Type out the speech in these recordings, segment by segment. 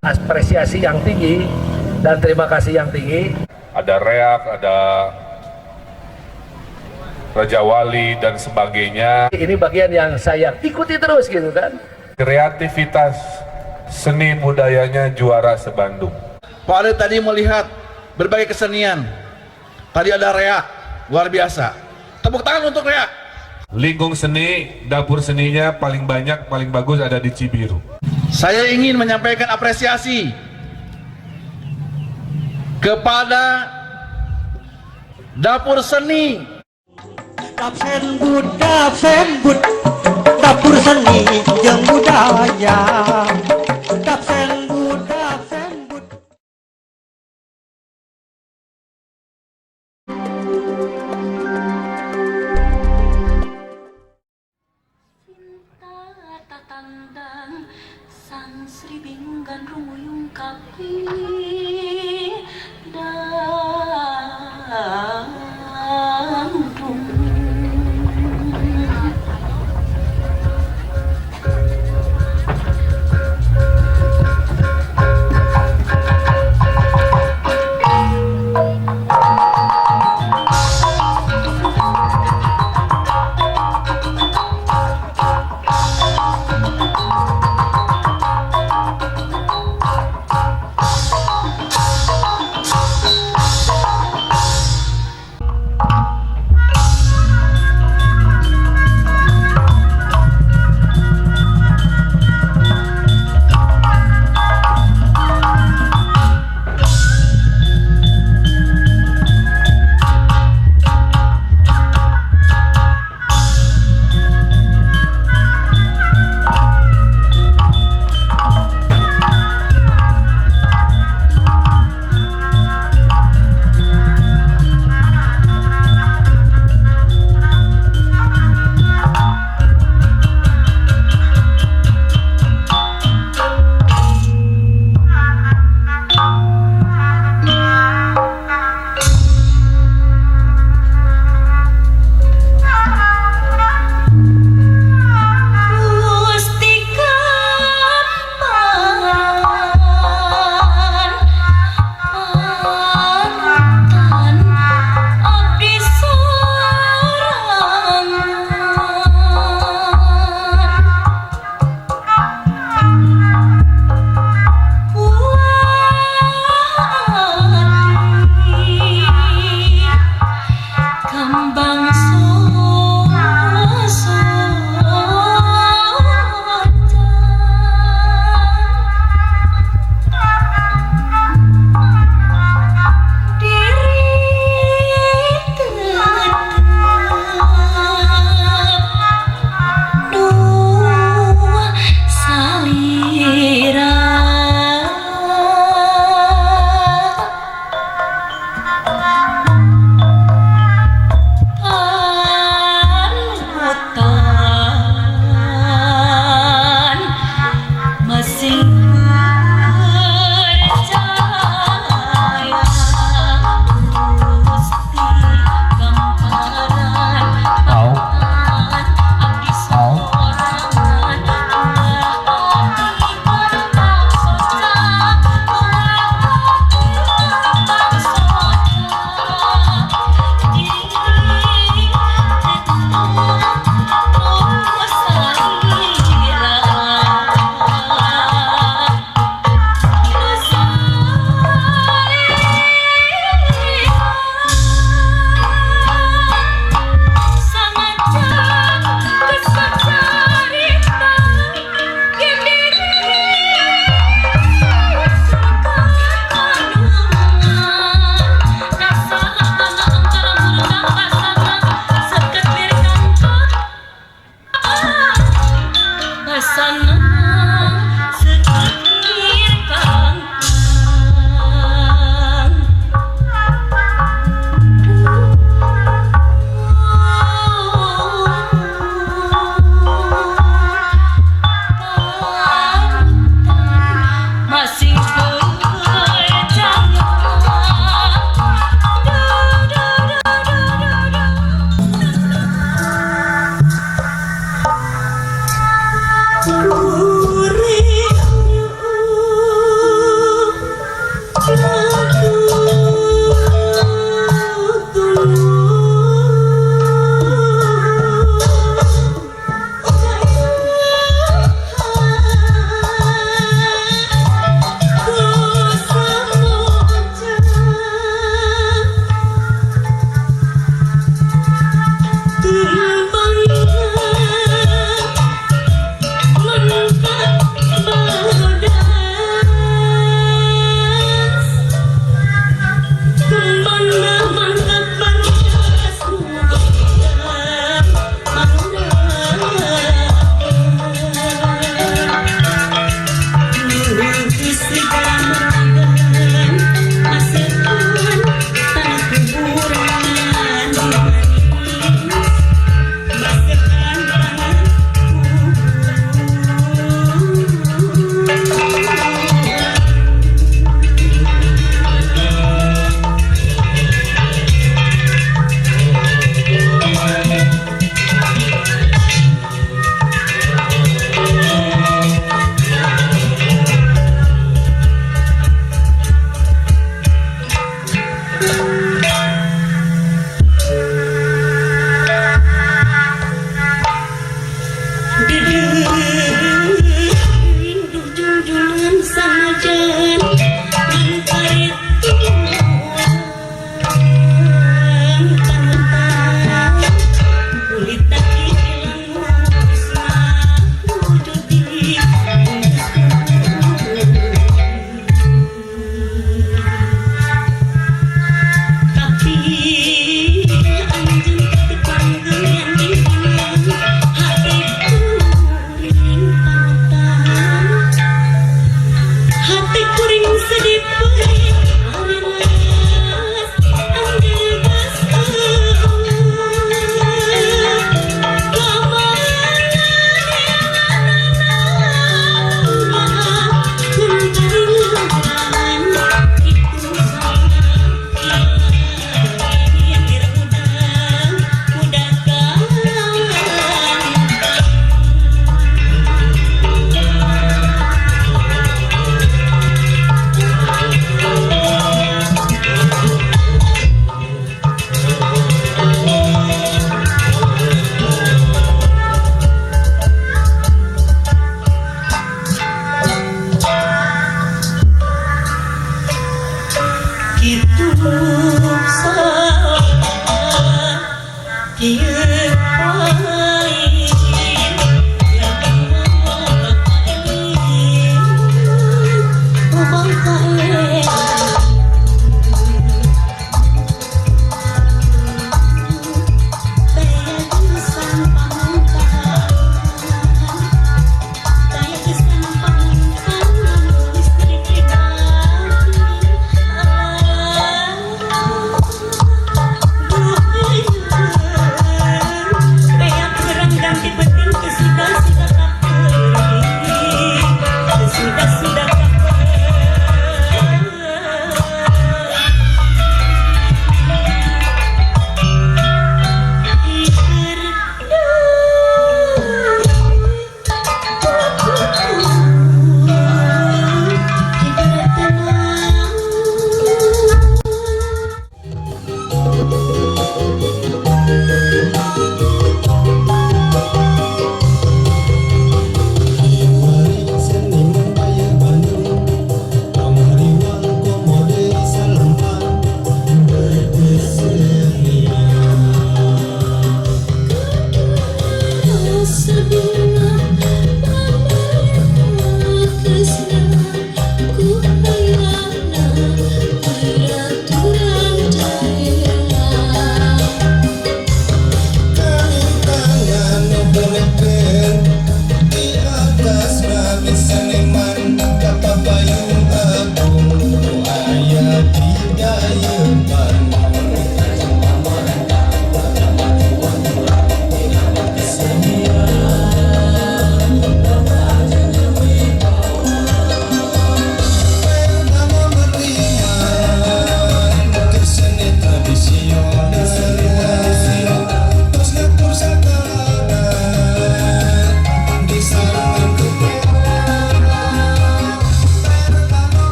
Apresiasi yang tinggi dan terima kasih yang tinggi. Ada reak, ada Raja Wali dan sebagainya. Ini bagian yang saya ikuti terus gitu kan. Kreativitas seni budayanya juara se-Bandung. Pak Ale tadi melihat berbagai kesenian. Tadi ada reak, luar biasa. Tepuk tangan untuk reak. Lingkung seni, dapur seninya paling banyak, paling bagus ada di Cibiru. Saya ingin menyampaikan apresiasi kepada dapur seni. Dapur seni jeung budaya. Dapsen bud, dapsen bud. Sinta tatandang sang Sri Binggan rumuyung kapi dangdung.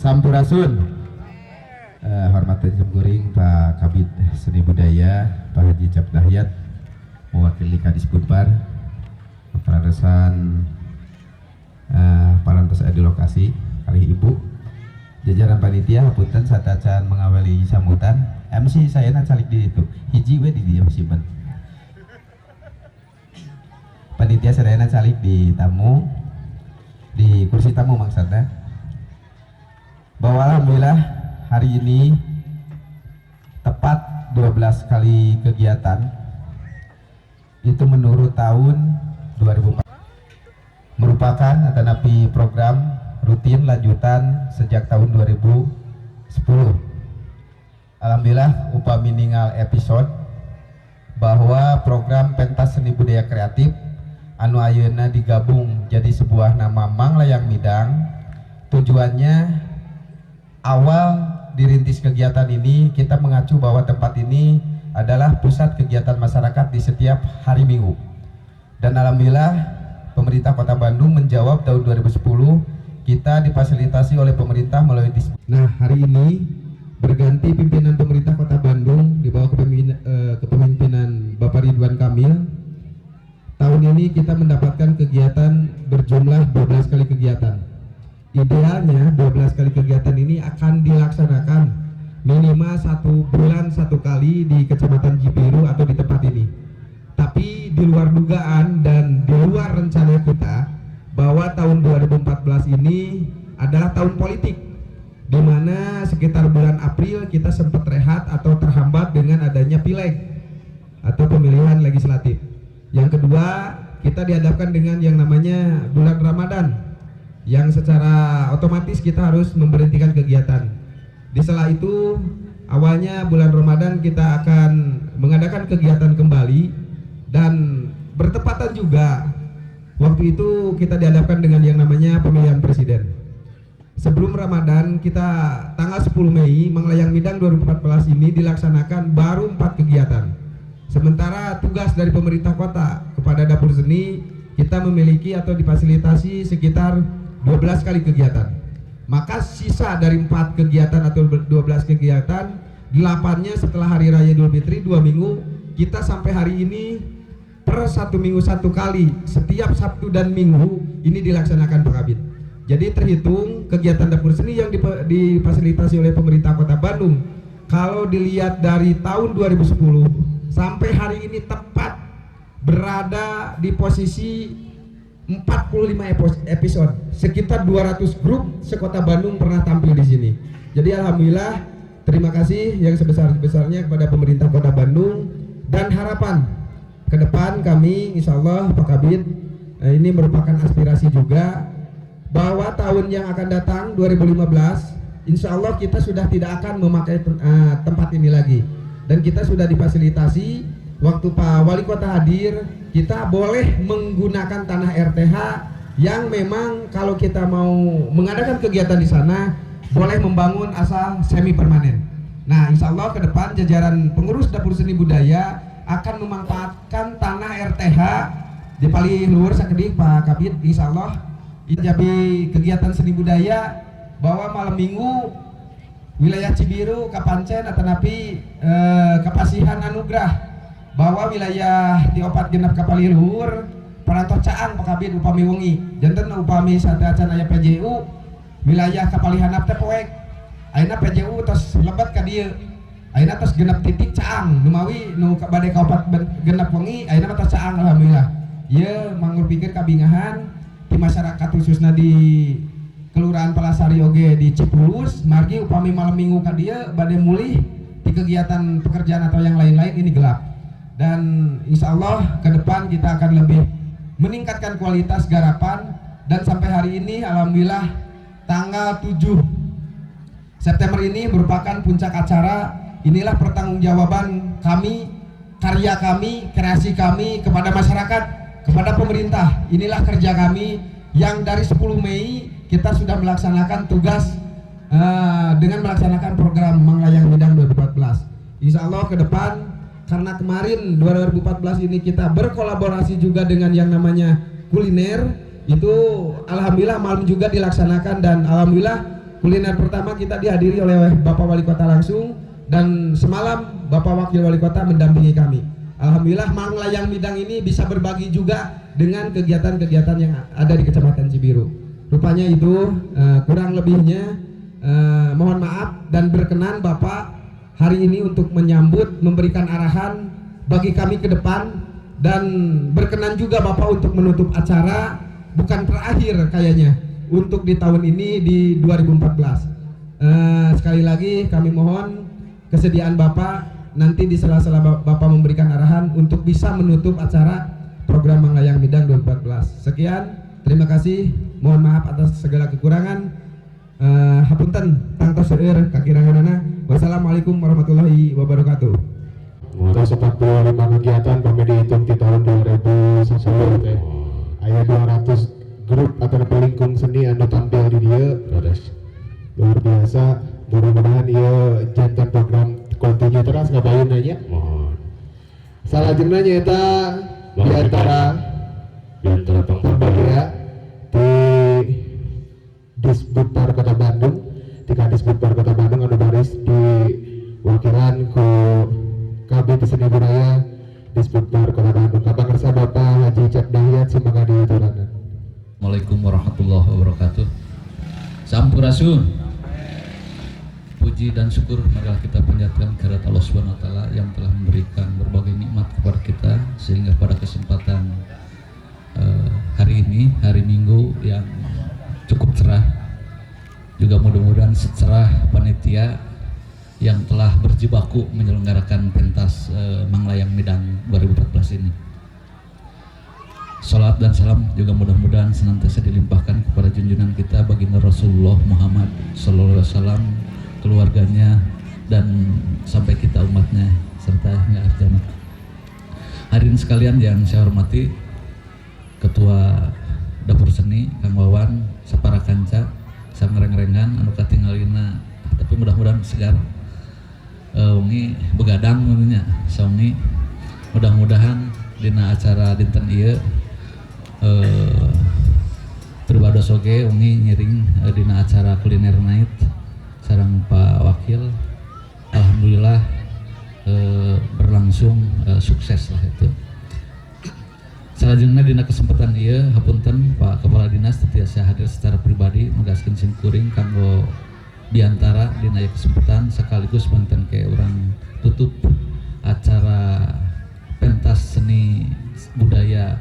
Sampurasun. Hormatan Jemguring Pak Kabid Seni Budaya Pak Haji Cap Dahyat mewakili Kadis Budpar Peraresan parantos di lokasi kali ibu jajaran panitia hapunten satacan mengawali sambutan MC saya calik di itu hiji we di dia simpen panitia sadayana calik di tamu di kursi tamu maksudnya bahwa alhamdulillah hari ini tepat 12 kali kegiatan itu menurut tahun 2004 merupakan atanapi program rutin lanjutan sejak tahun 2010. Alhamdulillah upami ningal episode bahwa program pentas seni budaya kreatif anu ayeuna digabung jadi sebuah nama Manglayang Midang. Tujuannya awal dirintis kegiatan ini kita mengacu bahwa tempat ini adalah pusat kegiatan masyarakat di setiap hari Minggu. Dan alhamdulillah pemerintah Kota Bandung menjawab tahun 2010 kita difasilitasi oleh pemerintah melalui Nah, hari ini berganti pimpinan pemerintah Kota Bandung di bawah kepemimpinan Bapak Ridwan Kamil. Tahun ini kita mendapatkan kegiatan berjumlah 12 kali kegiatan. Idealnya 12 kali kegiatan ini akan dilaksanakan minimal 1 bulan 1 kali di Kecamatan Cibiru atau di tempat ini. Tapi di luar dugaan dan di luar rencana kita bahwa tahun 2014 ini adalah tahun politik, di mana sekitar bulan April kita sempat rehat atau terhambat dengan adanya pileg atau pemilihan legislatif. Yang kedua, kita dihadapkan dengan yang namanya bulan Ramadan, yang secara otomatis kita harus memberhentikan kegiatan. Di sela itu, awalnya bulan Ramadan kita akan mengadakan kegiatan kembali. Dan bertepatan juga waktu itu kita dihadapkan dengan yang namanya pemilihan presiden. Sebelum Ramadan kita tanggal 10 Mei Manglayang Midang 2014 ini dilaksanakan baru 4 kegiatan. Sementara tugas dari pemerintah kota kepada dapur seni kita memiliki atau difasilitasi sekitar 12 kali kegiatan. Maka sisa dari 4 kegiatan atau 12 kegiatan 8-nya setelah Hari Raya Idul Fitri 2 minggu kita sampai hari ini per 1 minggu 1 kali setiap Sabtu dan Minggu ini dilaksanakan Pak Kabid. Jadi terhitung kegiatan dapur seni yang difasilitasi oleh pemerintah Kota Bandung kalau dilihat dari tahun 2010 sampai hari ini tepat berada di posisi 45 episode, sekitar 200 grup sekota Bandung pernah tampil di sini. Jadi alhamdulillah terima kasih yang sebesar-besarnya kepada pemerintah Kota Bandung dan harapan ke depan kami insya Allah Pak Kabid ini merupakan aspirasi juga bahwa tahun yang akan datang 2015 insya Allah kita sudah tidak akan memakai tempat ini lagi dan kita sudah difasilitasi waktu Pak Wali Kota hadir kita boleh menggunakan tanah RTH yang memang kalau kita mau mengadakan kegiatan di sana boleh membangun asal semi permanen. Nah insya Allah ke depan jajaran pengurus dapur seni budaya akan memanfaatkan tanah RTH di paling luar sakedik Pak Kabid insya Allah jadi kegiatan seni budaya bahwa malam minggu wilayah Cibiru, Kapancen, atau napi Kapasihan Anugrah bahwa wilayah di opat genap kapali luhur Parantos Caang Pak Kabid upami wengi janten upami satacan aya PJU wilayah Kapalihanap teh poek ayeuna PJU tos lebat ka dieu ayeuna tos genep titik Caang numawi nu bade ka opat genep wengi ayeuna tos Caang alhamdulillah ieu mangur pikir kabingahan di masyarakat khususna di Kelurahan Palasari oge di Cipulus margi upami malam minggu ka dieu bade mulih di kegiatan pekerjaan atau yang lain-lain ini gelap dan insya Allah ke depan kita akan lebih meningkatkan kualitas garapan dan sampai hari ini alhamdulillah tanggal 7 September ini merupakan puncak acara. Inilah pertanggungjawaban kami, karya kami, kreasi kami kepada masyarakat, kepada pemerintah. Inilah kerja kami yang dari 10 Mei kita sudah melaksanakan tugas dengan melaksanakan program Manglayang Midang 2014. Insya Allah ke depan karena kemarin 2014 ini kita berkolaborasi juga dengan yang namanya kuliner, itu alhamdulillah malam juga dilaksanakan dan alhamdulillah kuliner pertama kita dihadiri oleh Bapak Wali Kota langsung, dan semalam Bapak Wakil Wali Kota mendampingi kami. Alhamdulillah Manglayang Midang ini bisa berbagi juga dengan kegiatan-kegiatan yang ada di Kecamatan Cibiru. Rupanya itu kurang lebihnya mohon maaf, dan berkenan Bapak hari ini untuk menyambut, memberikan arahan bagi kami ke depan, dan berkenan juga Bapak untuk menutup acara bukan terakhir kayaknya untuk di tahun ini di 2014. Sekali lagi kami mohon kesediaan Bapak nanti di sela-sela Bapak memberikan arahan untuk bisa menutup acara program Manglayang Midang 2014. Sekian, terima kasih, mohon maaf atas segala kekurangan. Hapunten tangtos seueur kakiranganana. Wassalamualaikum warahmatullahi wabarakatuh. Ada 45 kegiatan kami dihitung di tahun 2010 teh. Aya 200 grup atau pelingkung seni anu tampil di dia. Luar biasa. Mudah-mudahan ieu jantan program kontinu terus ngapain aja. Salajengna nyaeta di antara ya di Disbudpar Kota Bandung, di Kadisbudpar Kota Bandung anu baris di wakilan ku Kabid Seni Budaya Disbudpar Kota Bandung. Kapangersa Bapak Haji Cep Dahyat semoga diturunkan. Assalamualaikum warahmatullahi wabarakatuh. Sampurasun. Puji dan syukur marilah kita panjatkan kehadirat Allah Subhanahu wa taala yang telah memberikan berbagai nikmat kepada kita, sehingga pada kesempatan hari ini, hari Minggu yang cukup cerah, juga mudah-mudahan secerah panitia yang telah berjibaku menyelenggarakan pentas Manglayang Midang 2014 ini. Salat dan salam juga mudah-mudahan senantiasa dilimpahkan kepada junjungan kita baginda Rasulullah Muhammad SAW, keluarganya, dan sampai kita umatnya serta hingga akhir zaman. Hadirin sekalian yang saya hormati, Ketua Dapur Seni Kang Wawan sapara kanca sangreng-rengan anu katinggalina, tapi mudah-mudahan segar wengi begadang menurutnya saungi. Mudah-mudahan dina acara dinten ieu pribados oge wengi nyiring dina acara kuliner night sareng Pak Wakil. Alhamdulillah berlangsung sukses lah itu. Salajengna dina kesempatan ieu hapunten Pak Kepala Dinas tiasa hadir secara pribadi nugaskeun simkuring kanggo diantara dina kesempatan sekaligus banten ke urang tutup acara pentas seni budaya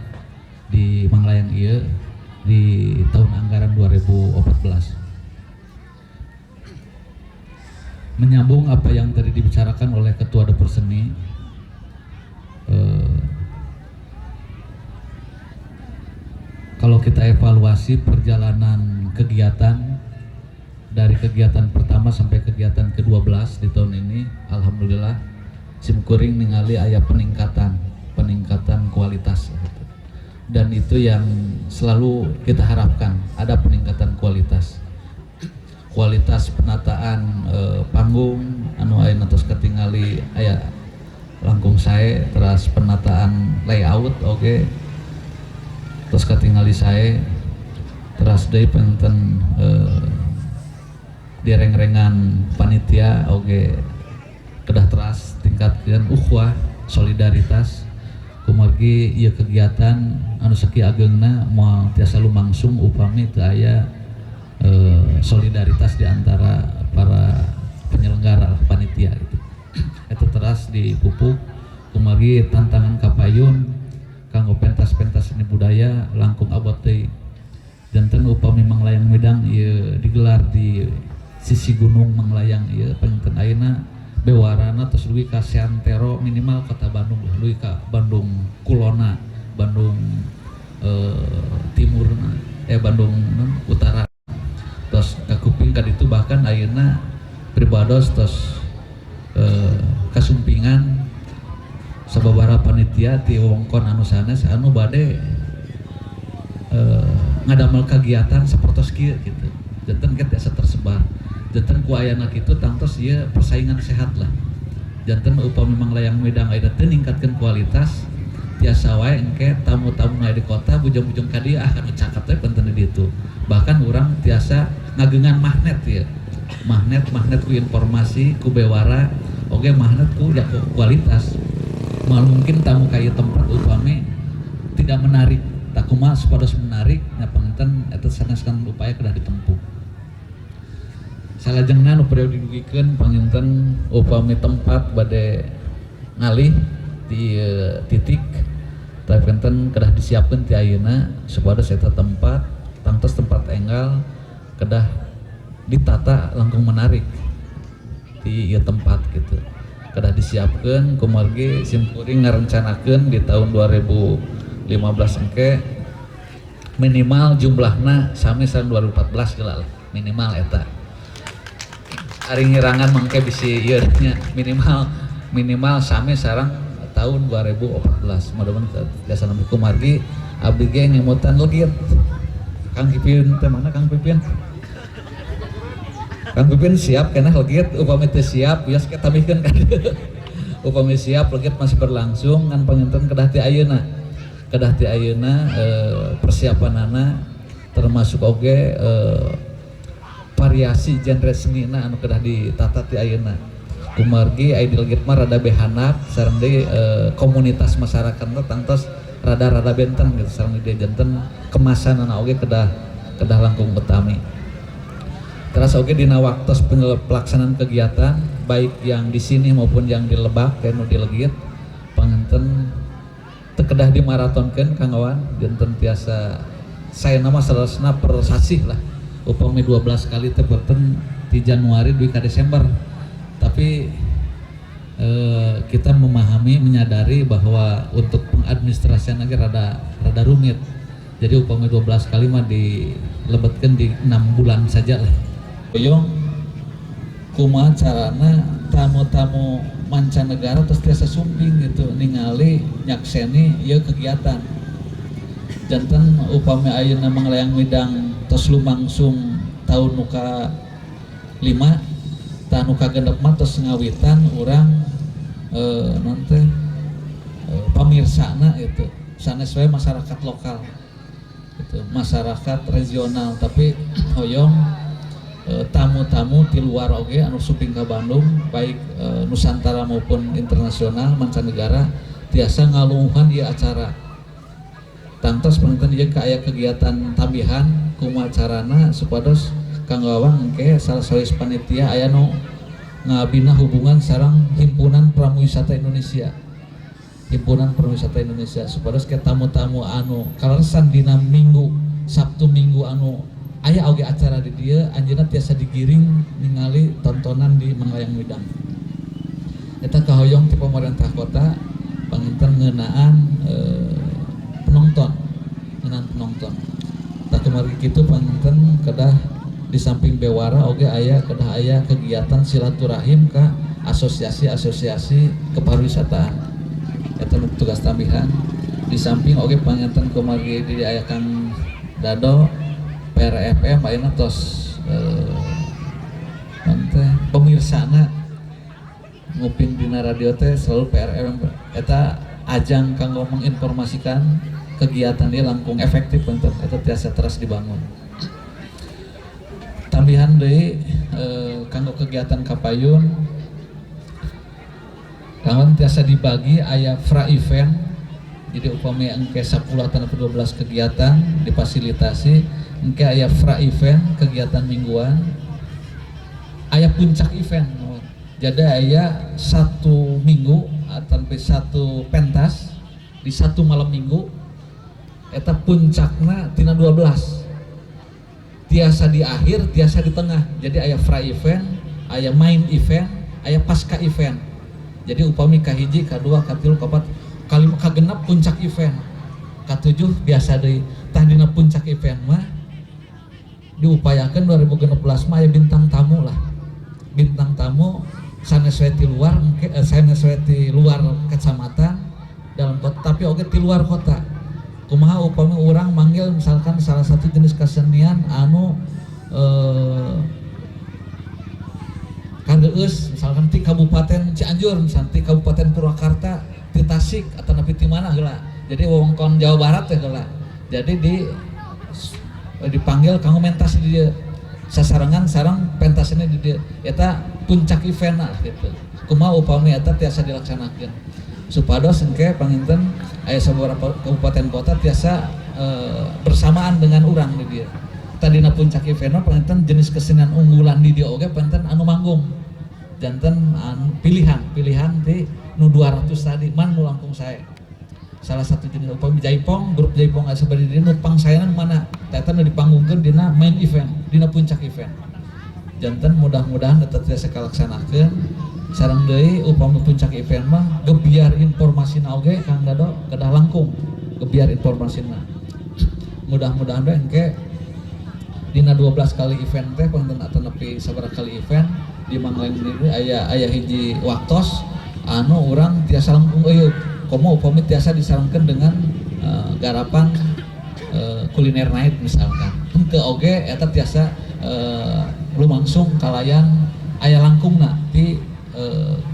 di Manglayang ieu di tahun anggaran 2014. Menyambung apa yang tadi dibicarakan oleh Ketua Dapur Seni, kalau kita evaluasi perjalanan kegiatan dari kegiatan pertama sampai kegiatan ke-12 di tahun ini, alhamdulillah simkuring ningali aya peningkatan kualitas, dan itu yang selalu kita harapkan, ada peningkatan kualitas penataan panggung anu ayeuna tos katingali aya langkung sae, terus penataan layout oge tos katingali sae, terus deui penten direng-rengan panitia oge kedah teras tingkatkeun ukhuwah solidaritas kumargi ieu kegiatan anu sakieu ageungna moal tiasa lumangsung upami teu aya solidaritas di antara para penyelenggara panitia gitu. Itu teras dipupuk kumargi tantangan kapayun kanggo pentas-pentas seni budaya langkung abot teh. Janten upami Manglayang Midang ieu digelar di sisi gunung Manglayang ieu panten ayeuna bewarana terus dugi ka seantero minimal kota Bandung lah, dugi ka Bandung kulona, Bandung timurna, Bandung utara, terus ka kuping ka ditu bahkan ayeuna pribados terus kasumpingan sababaraha panitia ti wewengkon anu sanes anu bade ngadamel kegiatan sapertos kieu gitu. Janten ket tiasa tersebar. Janten ku ayana kitu tangtos ieu persaingan sehat lah. Janten upami Manglayang Midang aya teu ningkatkeun kualitas, tiasa wae engke tamu-tamu aya di kota bujang-bujang ka dieu akan caket teh penten di ditu. Bahkan urang tiasa ngagengan magnet ya, magnet ku informasi ku bewara, oke magnet ku ya kualitas. Mal mungkin tamu kaya tempat upami tidak menarik, tak kumaha supados menarik, nya panginten eta saneskan upaya kedah ditempuh. Salajengna nu perlu didugikeun panginten upami tempat bade ngalih di titik, tapi panginten kedah disiapkeun ti ayeuna supados eta tempat tangtos tempat enggal kedah ditata langkung menarik di ieu tempat gitu. Kedah disiapkeun kumargi simkuring ngarencanakeun di tahun 2015 engke minimal jumlahna sami sareng 2014 geula minimal eta. Ari ngirangan mangke bisi ieu nya minimal sami sareng tahun 2014. Mudah-mudahan jasa nami kumargi abdi ge ngemutan legit. Kang Pipin teh mana Kang Pipin? Kang Pipin siap keneh legit, upami teu siap bias kita tamihkeun kan. Upami siap legit masih berlangsung ngan panginten kedah ti ayeuna. Kedah ti ayeuna persiapanana termasuk oge variasi genre senina anu kedah ditata ti ayeuna. Kumargi aya di legit mah rada behanap sareng deui komunitas masyarakatna tangtos rada benten gitu sareng di janten kemasanana oge kedah langkung betami. Terus oge dina waktos pelaksanaan kegiatan baik yang di sini maupun yang di Lebak anu di Legit panginten teu kedah dimaratonkeun Kang Awan janten tiasa saya nama salasna per sasih lah upami 12 kali teh boten di Januari dugi ka Desember. Tapi kita memahami, menyadari bahwa untuk pengadministrasian lagi rada rumit. Jadi upami 12 kali mah dilebetkeun di 6 bulan saja lah. Boyong kumaha carana tamu-tamu mancanegara terus tiasa sumping gitu ningali nyakseni ieu kegiatan. Janten upami ayeuna manglayang midang tos lumangsung tahun nu ka 5 tanu kagendep mah tos ngawitan urang nanti pamirsana itu sanes wae masyarakat lokal gitu, masyarakat regional tapi hoyong tamu-tamu di luar oge anu suping ka Bandung baik Nusantara maupun internasional mancanegara tiasa ngaluhuhan ieu acara. Tangtos panten ieu aya kegiatan tambihan kumaha carana supados Kang Wawang engke salah sawis panitia aya nu ngabina hubungan sareng Himpunan Pramuwisata Indonesia. Himpunan Pramuwisata Indonesia supados ke tamu-tamu anu kaleresan dina Minggu, Sabtu Minggu anu aya oge acara di dieu anjeunna tiasa digiring ningali tontonan di Manglayang Midang. Eta kahoyong ti pemerintah kota panginten ngeunaan penonton. Tak kemarin kitu panginten kedah di samping bewara oge kedah aya kegiatan silaturahim ka asosiasi kepariwisataan eta tugas tambihan. Di samping oge panginten kumargi di aya Kang Dado PRFM ayeuna tos pemirsana nguping dina radio teh selalu PRFM eta ajang kanggo menginformasikan kegiatan dia langkung efektif untuk eta tiasa terus dibangun. Tambihan deui kanggo kegiatan kapayun kawan tiasa dibagi aya fra event. Jadi upami engke 10 atau 12 kegiatan difasilitasi engke aya fra event kegiatan mingguan, aya puncak event. Jadi aya 1 minggu atau 1 pentas di 1 malam minggu eta puncakna tina 12. Tiasa di akhir, tiasa di tengah. Jadi aya fra event, aya main event, aya pasca event. Jadi upami kahiji, kadua, katilu, kapat, kalima, kagenap puncak event. Katujuh biasa deui. Tah dina puncak event mah diupayakeun 2016 mah aya bintang tamu lah. Bintang tamu sanes we ti luar, sanes we ti luar kecamatan dalam kota tapi oge ti luar kota. Kumaha upami urang manggil misalkan salah satu jenis kesenian anu kageus misalkan ti Kabupaten Cianjur, misalkan ti Kabupaten Purwakarta, ti Tasik atau napi ti mana heula. Jadi wewengkon Jawa Barat teh heula. Jadi dipanggil kanggo mentas di dieu. sasarangan sarang pentasnya di dieu eta puncak event lah gitu. Kumaha upami eta tiasa dilaksanakeun supados engke panginten aya sababaraha kabupaten kota tiasa bersamaan dengan urang di dieu. Tadina puncak event panginten jenis kesenian unggulan di dieu oge panginten anu manggung. Janten pilihan di nu 200 tadi man nu langkung sae. Salah satu jenis upami jaipong, grup jaipong asa bari di nu pangsaenan mana eta nu dipanggungkeun dina main event, dina puncak event. Janten mudah-mudahan eta tiasa kalaksanakeun sareng deui upami puncak event mah gebiar informasina oge Kang Dado kedah langkung gebiar informasina. Mudah-mudahan we engke dina 12 kali event teh panten atuh nepi sabaraha kali event di Manglayang ini aya hiji waktos anu urang tiasa langkung komo upami tiasa disarangkeun dengan garapan kuliner night misalkan. Henteu oge eta tiasa lumangsung kalayan aya langkungna ti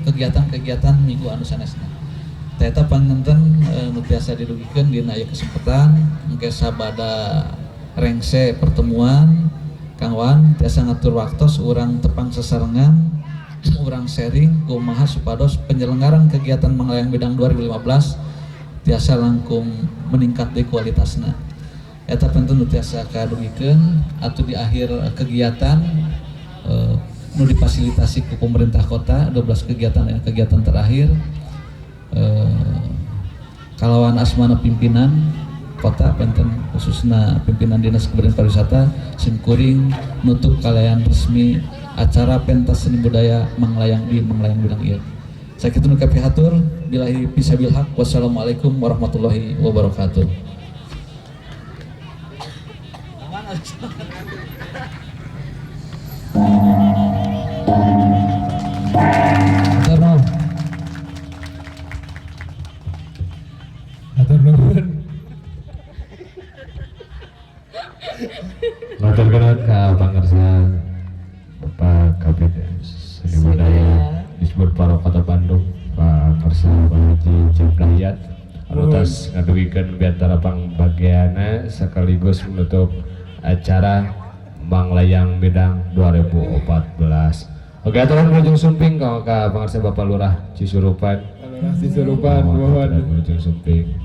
kegiatan-kegiatan minggu anu sanesna. Eta panginten nu tiasa dirugikeun dina aya kesempatan engke sabada rengse pertemuan Kang Wan tiasa ngatur waktos urang tepang sesarengan urang sharing kumaha supados penyelenggaran kegiatan Manglayang Midang 2015 tiasa langkung meningkat di kualitasna. Eta penting tiasa kadugikeun atuh di akhir kegiatan nu difasilitasi ku pemerintah kota 12 kegiatan terakhir kalawan asmana pimpinan kota penten khususna pimpinan Dinas Kebudayaan Pariwisata simkuring nutup kalayan resmi acara pentas seni budaya Manglayang di Manglayang Midang ieu. Sakitu nu kapihatur billahi bisabil haq wassalamualaikum warahmatullahi wabarakatuh. Atur nuhun. Matur kenaun ka pangarsan Bapak Kabid Seni Budaya Disbud Paro Kota Bandung Pak Karsa Haji Jibrahiyat anutas ngadugikeun biantara pangbagiana sekaligus menutup acara Manglayang Midang 2014. Oke, aturan Ujung Sumping kalau ka pangarsa Bapak Lurah Cisurupan. Cisurupan mohon Ujung Sumping.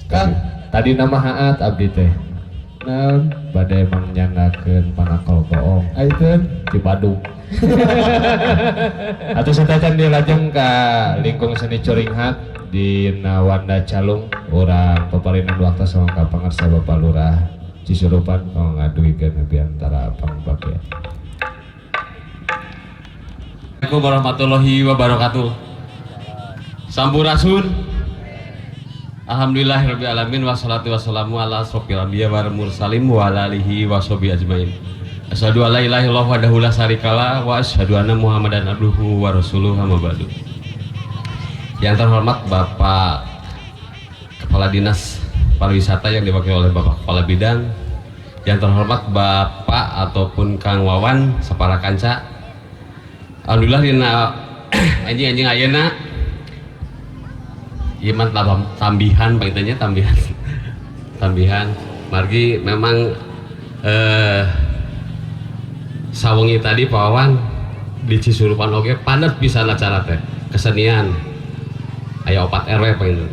Kang, tadi nama haat abdi teh. Naon badai mangnyanggakeun panakol bohong. Aiteun di Badung. Atuh setacan dilajeng ka lingkung seni Curinghat di Nawanda Calung urang paparinan waktu sama ka pangarsa Bapak Lurah Cisurupan kalau ngaduikeun biantara pangbagian. Assalamualaikum warahmatullahi wabarakatuh. Sampurasun. Alhamdulillahirabbil alamin wassalatu wassalamu ala asrofil anbiya wal mursalin wa ala alihi washabihi ajmain. Asyhadu alla ilaha illallah wahdahu la syarikalah wa asyhadu anna Muhammadan abduhu wa rasuluhu amma ba'du. Yang terhormat Bapak Kepala Dinas Pariwisata yang diwakili oleh Bapak Kepala Bidang, yang terhormat Bapak ataupun Kang Wawan sapara kanca. Alhamdulillah dina anjing-anjing ayeuna iman tambihan baitanya tambihan margi memang sawengi tadi Pak Wawan di Cisurupan oge padat bisa acara teh kesenian aya 4 RW Pak itu.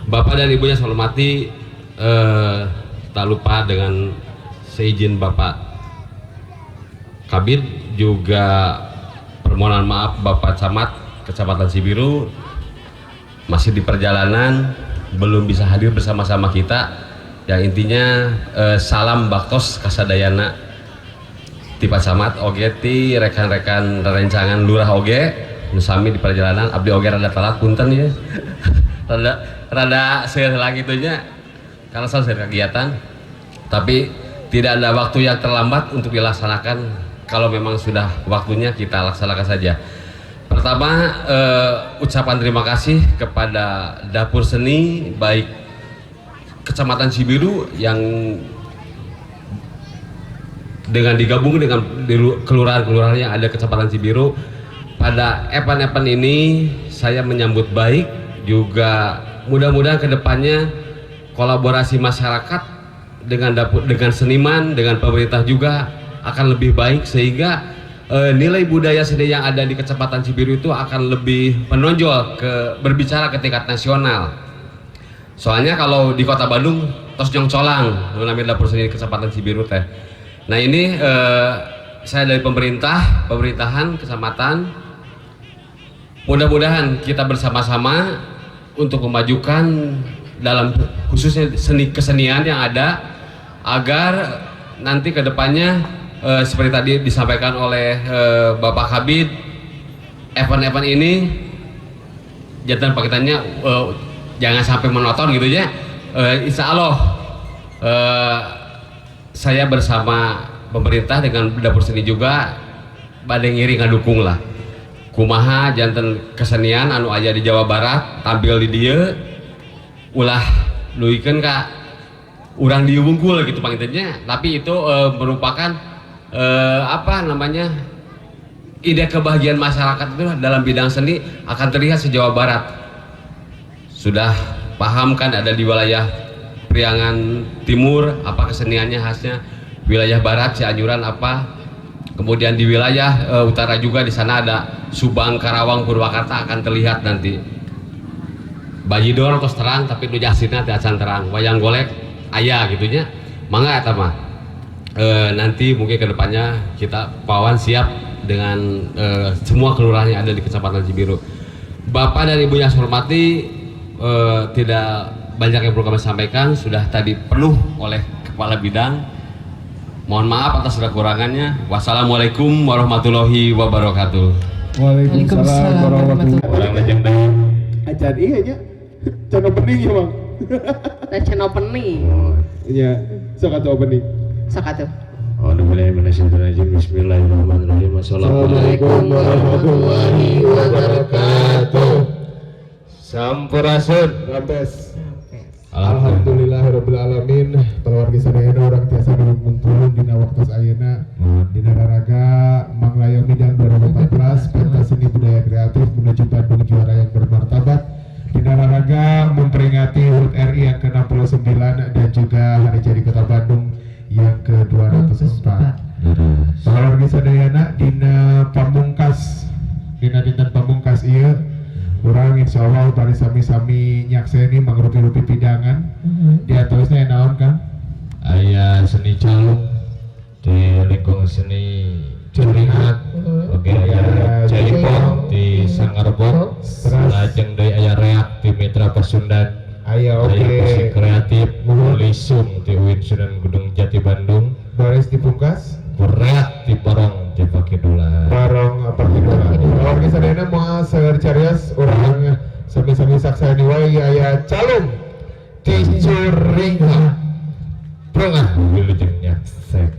Bapak dan Ibunya saya hormati, tak lupa dengan seizin Bapak Kabid juga permohonan maaf Bapak Camat Kecamatan Cibiru masih di perjalanan belum bisa hadir bersama-sama kita. Yang intinya salam baktos kasadayana ti Pak Camat oge ti rekan-rekan rencangan lurah oge nusami di perjalanan abdi oge rada telat punten ya. rada seheula gitunya karena selesai kegiatan, tapi tidak ada waktu yang terlambat untuk dilaksanakan. Kalau memang sudah waktunya kita laksanakan saja. Pertama, ucapan terima kasih kepada Dapur Seni baik Kecamatan Cibiru yang dengan digabung dengan kelurahan-kelurahan yang ada Kecamatan Cibiru. Pada event-event ini saya menyambut baik, juga mudah-mudahan kedepannya kolaborasi masyarakat dengan seniman, dengan pemerintah juga akan lebih baik, sehingga nilai budaya seni yang ada di Kecamatan Cibiru itu akan lebih menonjol berbicara ke tingkat nasional. Soalnya kalau di Kota Bandung tos jongcolang namanya dapur seni Kecamatan Cibiru teh. Nah ini saya dari pemerintahan kecamatan, mudah-mudahan kita bersama-sama untuk memajukan dalam khususnya kesenian yang ada, agar nanti kedepannya seperti tadi disampaikan oleh Bapak Kabid, event-event ini jantan paketannya jangan sampai monoton gitu ya. Insya Allah saya bersama pemerintah dengan dapur seni juga badai ngiri ngadukung lah kumaha jantan kesenian anu aya di Jawa Barat tampil di dia ulah luikeun ka urang di wungkul gitu panggilnya, tapi itu merupakan ide kebahagiaan masyarakat itu dalam bidang seni akan terlihat se-Jawa Barat. Sudah paham kan ada di wilayah Priangan Timur apa keseniannya khasnya, wilayah Barat Cianjuran apa, kemudian di wilayah utara juga di sana ada Subang, Karawang, Purwakarta akan terlihat nanti. Bajidor terus terang tapi nu jasirna teh acan terang, wayang golek aya gitunya. Mangga eta mah. Nanti mungkin kedepannya kita Pawan siap dengan semua kelurahan yang ada di Kecamatan Cibiru. Bapak dan Ibu yang saya hormati, tidak banyak yang perlu kami sampaikan, sudah tadi penuh oleh Kepala Bidang. Mohon maaf atas kekurangannya. Wassalamualaikum warahmatullahi wabarakatuh. Waalaikumsalam warahmatullahi wabarakatuh. Acan iya nya. Can opening ya, Bang. Can opening. Iya, sok atuh opening. Sok atuh. Bismillahirrahmanirrahim. Assalamualaikum warahmatullahi wabarakatuh. Sampurasun. Rampes. Alhamdulillahirabbil alamin. Keluarga sadayana urang tiasa ngumpulun dina waktu ayeuna dina raraga Manglayang Midang 2014 pentas seni budaya kreatif menuju Bandung juara yang bermartabat. Dina raraga memperingati HUT RI yang ke-69 dan juga Hari Jadi Kota Bandung yang ke-204. Keluarga sadayana dina pamungkas dinten pamungkas ieu urang insyaallah bari sami-sami nyakseni mangrupi-rupi pidangan. Di atasnya naon kan? Aya seni calung di lingkung seni Curingat, oke aya Jalipong di Sangarebok, lajeng deui aya reak di Mitra Pasundan, aya musik kreatif Lisung di UIN Sunan Gunung Jati Bandung, baris dipungkas reak di Porong di Pakidula. Barong apa Pakidula. Keluarga sadayana moal saeur carios urang sami-sami saksani wae aya calung di Curingat. Prongah wilujeng nyaksek.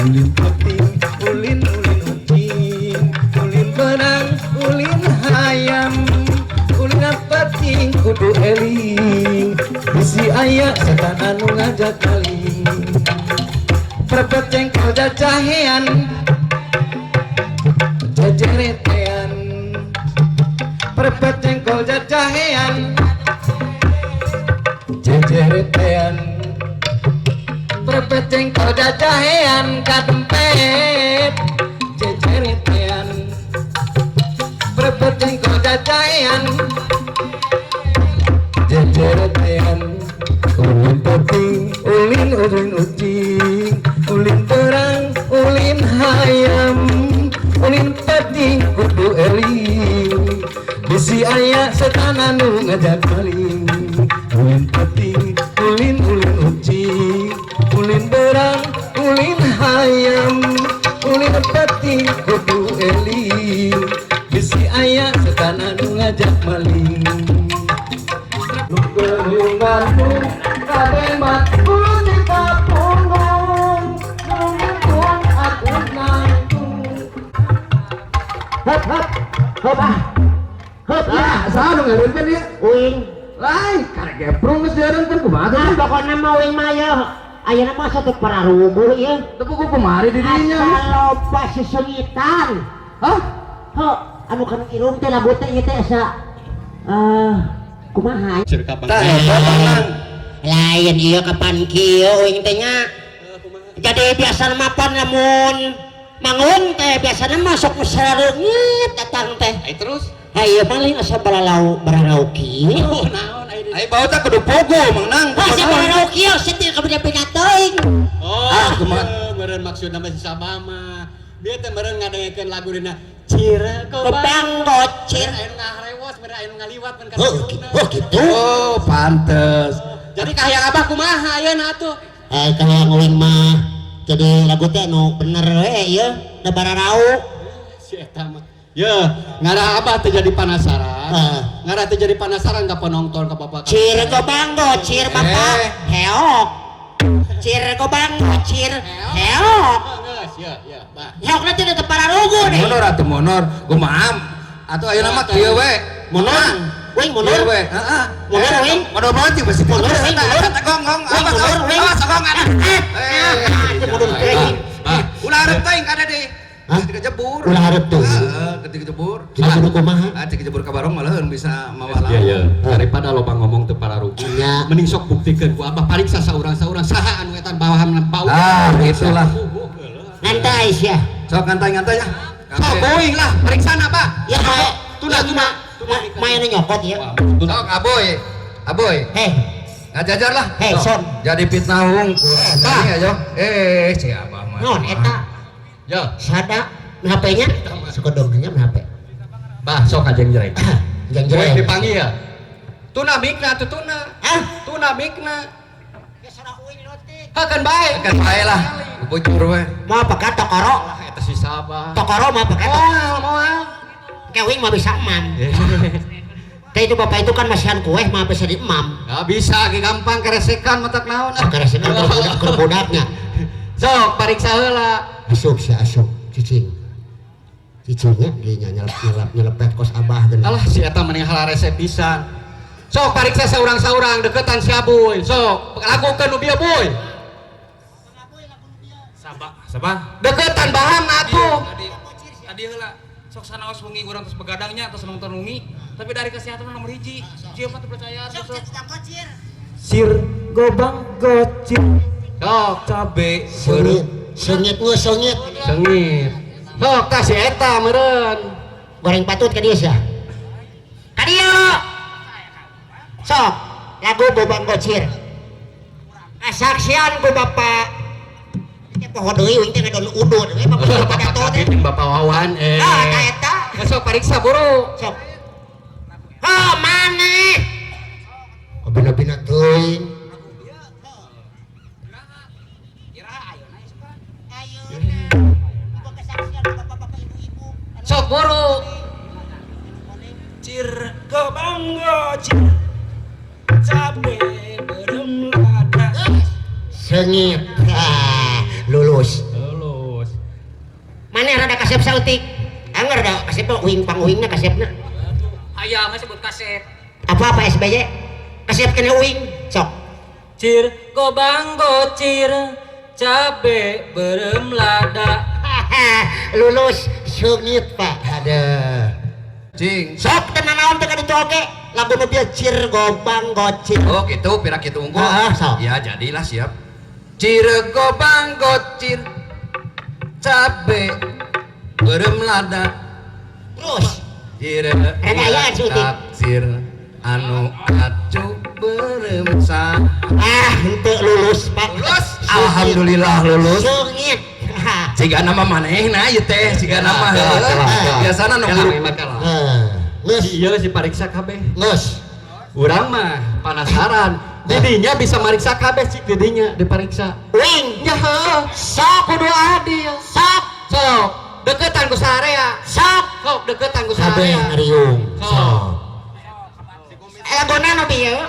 ulin peting, ulin ucing, ulin benang, ulin hayam, ulin peting kudu eling, bisi aya setan anu ngajak maling. Perpet cengkol jajahean, jejeretean. Perpet cengkol jajahean, jejeretean. Perpet cengkol jajahean kadempet, jejeretean. Perpet cengkol jajahean, jejeretean. Ulin peting, ulin ucing, ulin terang, ulin hayam, ulin peting kudu eling, bisi aya setan anu ngajak maling. Ulin peting, ulin ucing, ulin berang, ulin hayam, ulin peting kudu eling, bisi aya setan anu ngajak maling. Lungguh-lungguh kademat ulun di kapunggung, lungguh aku nanggung. Hop hop hop hop lah, sanu ngareunkeun ieu? Uing. Lain karek geprung geus diareunkeun kumaha teh? Pokona mah uing mah yeuh. Ayeuna mah satu pararubuh ieu. Teu kudu kumari di dinya. Asal loba sesengitan. Hah? Heuh, anu kan irung teh lagu teh ieu teh asa kumaha? Tah eta Bang. Lain ieu kapan kieu uing teh nya. Jadi biasa mapan lamun mangun teh biasana masuk sareungit datang teh. Ai terus? Ayo paling asa balalau kieu. Oh, naon ai bawa teh kudu pogo Mang Nang. Asa balalau kieu setir ka beda-beda teuing. Oh, kumaha? Meureun maksudna mah si sabah mah. Dia teh meureun ngadengekeun lagu dina Cire Kobang gocir. Anu ngarewas, meureun anu ngaliwat mun ka Oh gitu. Oh, pantes. Jadi kahayang abah kumaha ayeuna atuh? Kahayang uing mah jadi lagu teh anu bener we ieu da bararau. Si eta mah. Ya, ngara abah teh jadi penasaran. Ngara teh jadi penasaran ka penonton ka bapak. Cir Kobang gocir bapak. Heok. Cir Kobang gocir. Heok. Ya, Bah. Heok teh teh pararugu deh. Monor atuh monor. Kumaha? Atuh ayeuna mah kieu we. Monor. Wing monor. Kieu we. Heeh. Monor wing. Monor monor besi. Monor wing. Gong. Monor wing. Sagong ada. Monor wing. Ulah hareup teuing kada deui. Ketika jebur. Ulah hareup tuh. Ketika jebur. Jadi kumaha? Ketika jebur ka barong malahan bisa mawalah. Iya. Daripada loba ngomong teu pararugi. Nya. Mending sok buktikeun ku abah pariksa saurang-saurang saha anu etan bawahan pau. Itulah. Ngantai sia. Sok ngantai ya. Sok boing lah, periksana Bah. Ya bae. Tuna main nyokot ya. Sok aboy. Heh. Ngajajar lah. Heh, son. Jadi fitnah hungkul. Tah aja. Si abah mah. Non eta. Ya, Sada HP-nya sekodongnya HP. Bah sok ajeng jerek. Jeng Boy jeng. dipanggil ya. Tuna mikna tuh tuna. Tuna mikna. Hakan bae. Kan bae lah. Bujur we. Mau pakai tokoro? Eta si Sabah. Tokoro mau pakai Moal. kewing mah bisa emam. Teh itu bapak itu kan masihan kue mah bisa di emam. Gak bisa, gampang keresekan matak naon. Keresekan kerbudaknya. Sok pariksa heula. Asup cicing. Cicingnya dia nyelepet kos abah geuning. Alah si eta mending halah resep pisan. Sok pariksa saurang-saurang deketan si Aboy. Sok lakukeun nu bieu boy. Sabah. Deketan bahan atuh. Tadi heula sok sanaos wengi urang tos begadangnya tos nonton wengi, tapi dari kesehatan nomor hiji. Siapa tuh percaya sok. Sir Gobang gocir. Sok Cabe Sengit. sengit. Sok kasih eta meureun. Goreng patut ka dieu sia. Ka dieu. Sok, lagu Gobang gocir. Asaksian ku bapak. Teh poho deui wing teh ngadon udud we bapak padato teh. Bapak Wawan Ta eta. Sok pariksa buru. Sok. Maneh. Bina-bina teuing. Sok buru. Cir Gobang gocir. Cabe berem lada. Sengit. Lulus. kasep sautik. Anger dah kasep uing panguingna kasepna. Aya mah sebut kasep. Apa SBY? Kasep kena uing. Sok. Cir gobang gocir cabe berem lada. Lulus sengit Pak. Ada. Cing. Sok tenan naon teh ka ditu oge. Lagu nu bieu cir gobang gocir. Oh gitu, pira kitu unggul. Sok. Ya jadilah siap. Cir gobang gocir cabe berem lada. Terus. Cir Raya cuti. taksir anu acu beremsa. Henteu lulus Pak. Lulus. Alhamdulillah lulus. Sengit. Siga nama manehna ieu teh, siga nama biasana nu guru. Geus ieu si pariksa kabeh. Geus. Urang mah penasaran. Didinya bisa mariksa kabeh si didinya dipariksa. Wing. Ya heuh. Sok kudu adil. Sok. Sok. Deketan ku sarea. Sok. Sok deketan ku Kabeh sarea. ngariung. Sok. Lagona nu bieu.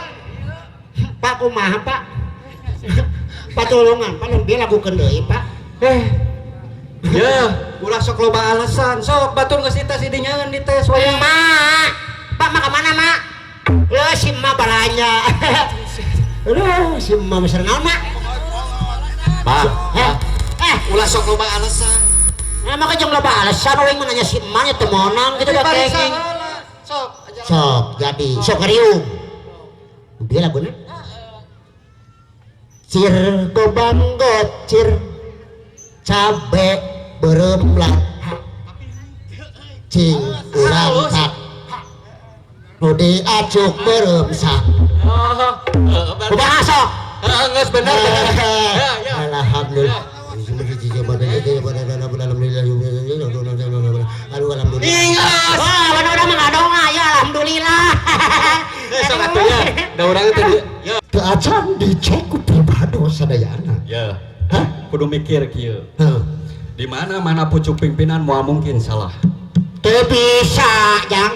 Pak kumaha Pak? Patulungan, Pak nu bieu lagukeun deui Pak. Ya, ulah sok loba alasan. Sok batur geus eta si dinyaeun di tes we. Mak. Pak mah ka mana Mak? Si Mak balanya. Si Mak besar naon Mak? Pak. Ulah sok loba alasan. Maka jeung loba alasan we mah nanya si Mak nya teu meunang kitu da kenging. Sok. Sok jadi sok ngariung. Bieu laguna. Cir gobang gocir cabe berem lada. Cing urang tak nu diacuk berem sak. Kumaha sok? Geus bener. Alhamdulillah. Ingat. Wah, bener mah ngadonga ya alhamdulillah. Sok atunya. Da urang teh ya. Teu acan dicek ku pribado sadayana. Ya. Kudu mikir kieu. Di mana pucuk pimpinan moal mungkin salah. Teu bisa, Jang.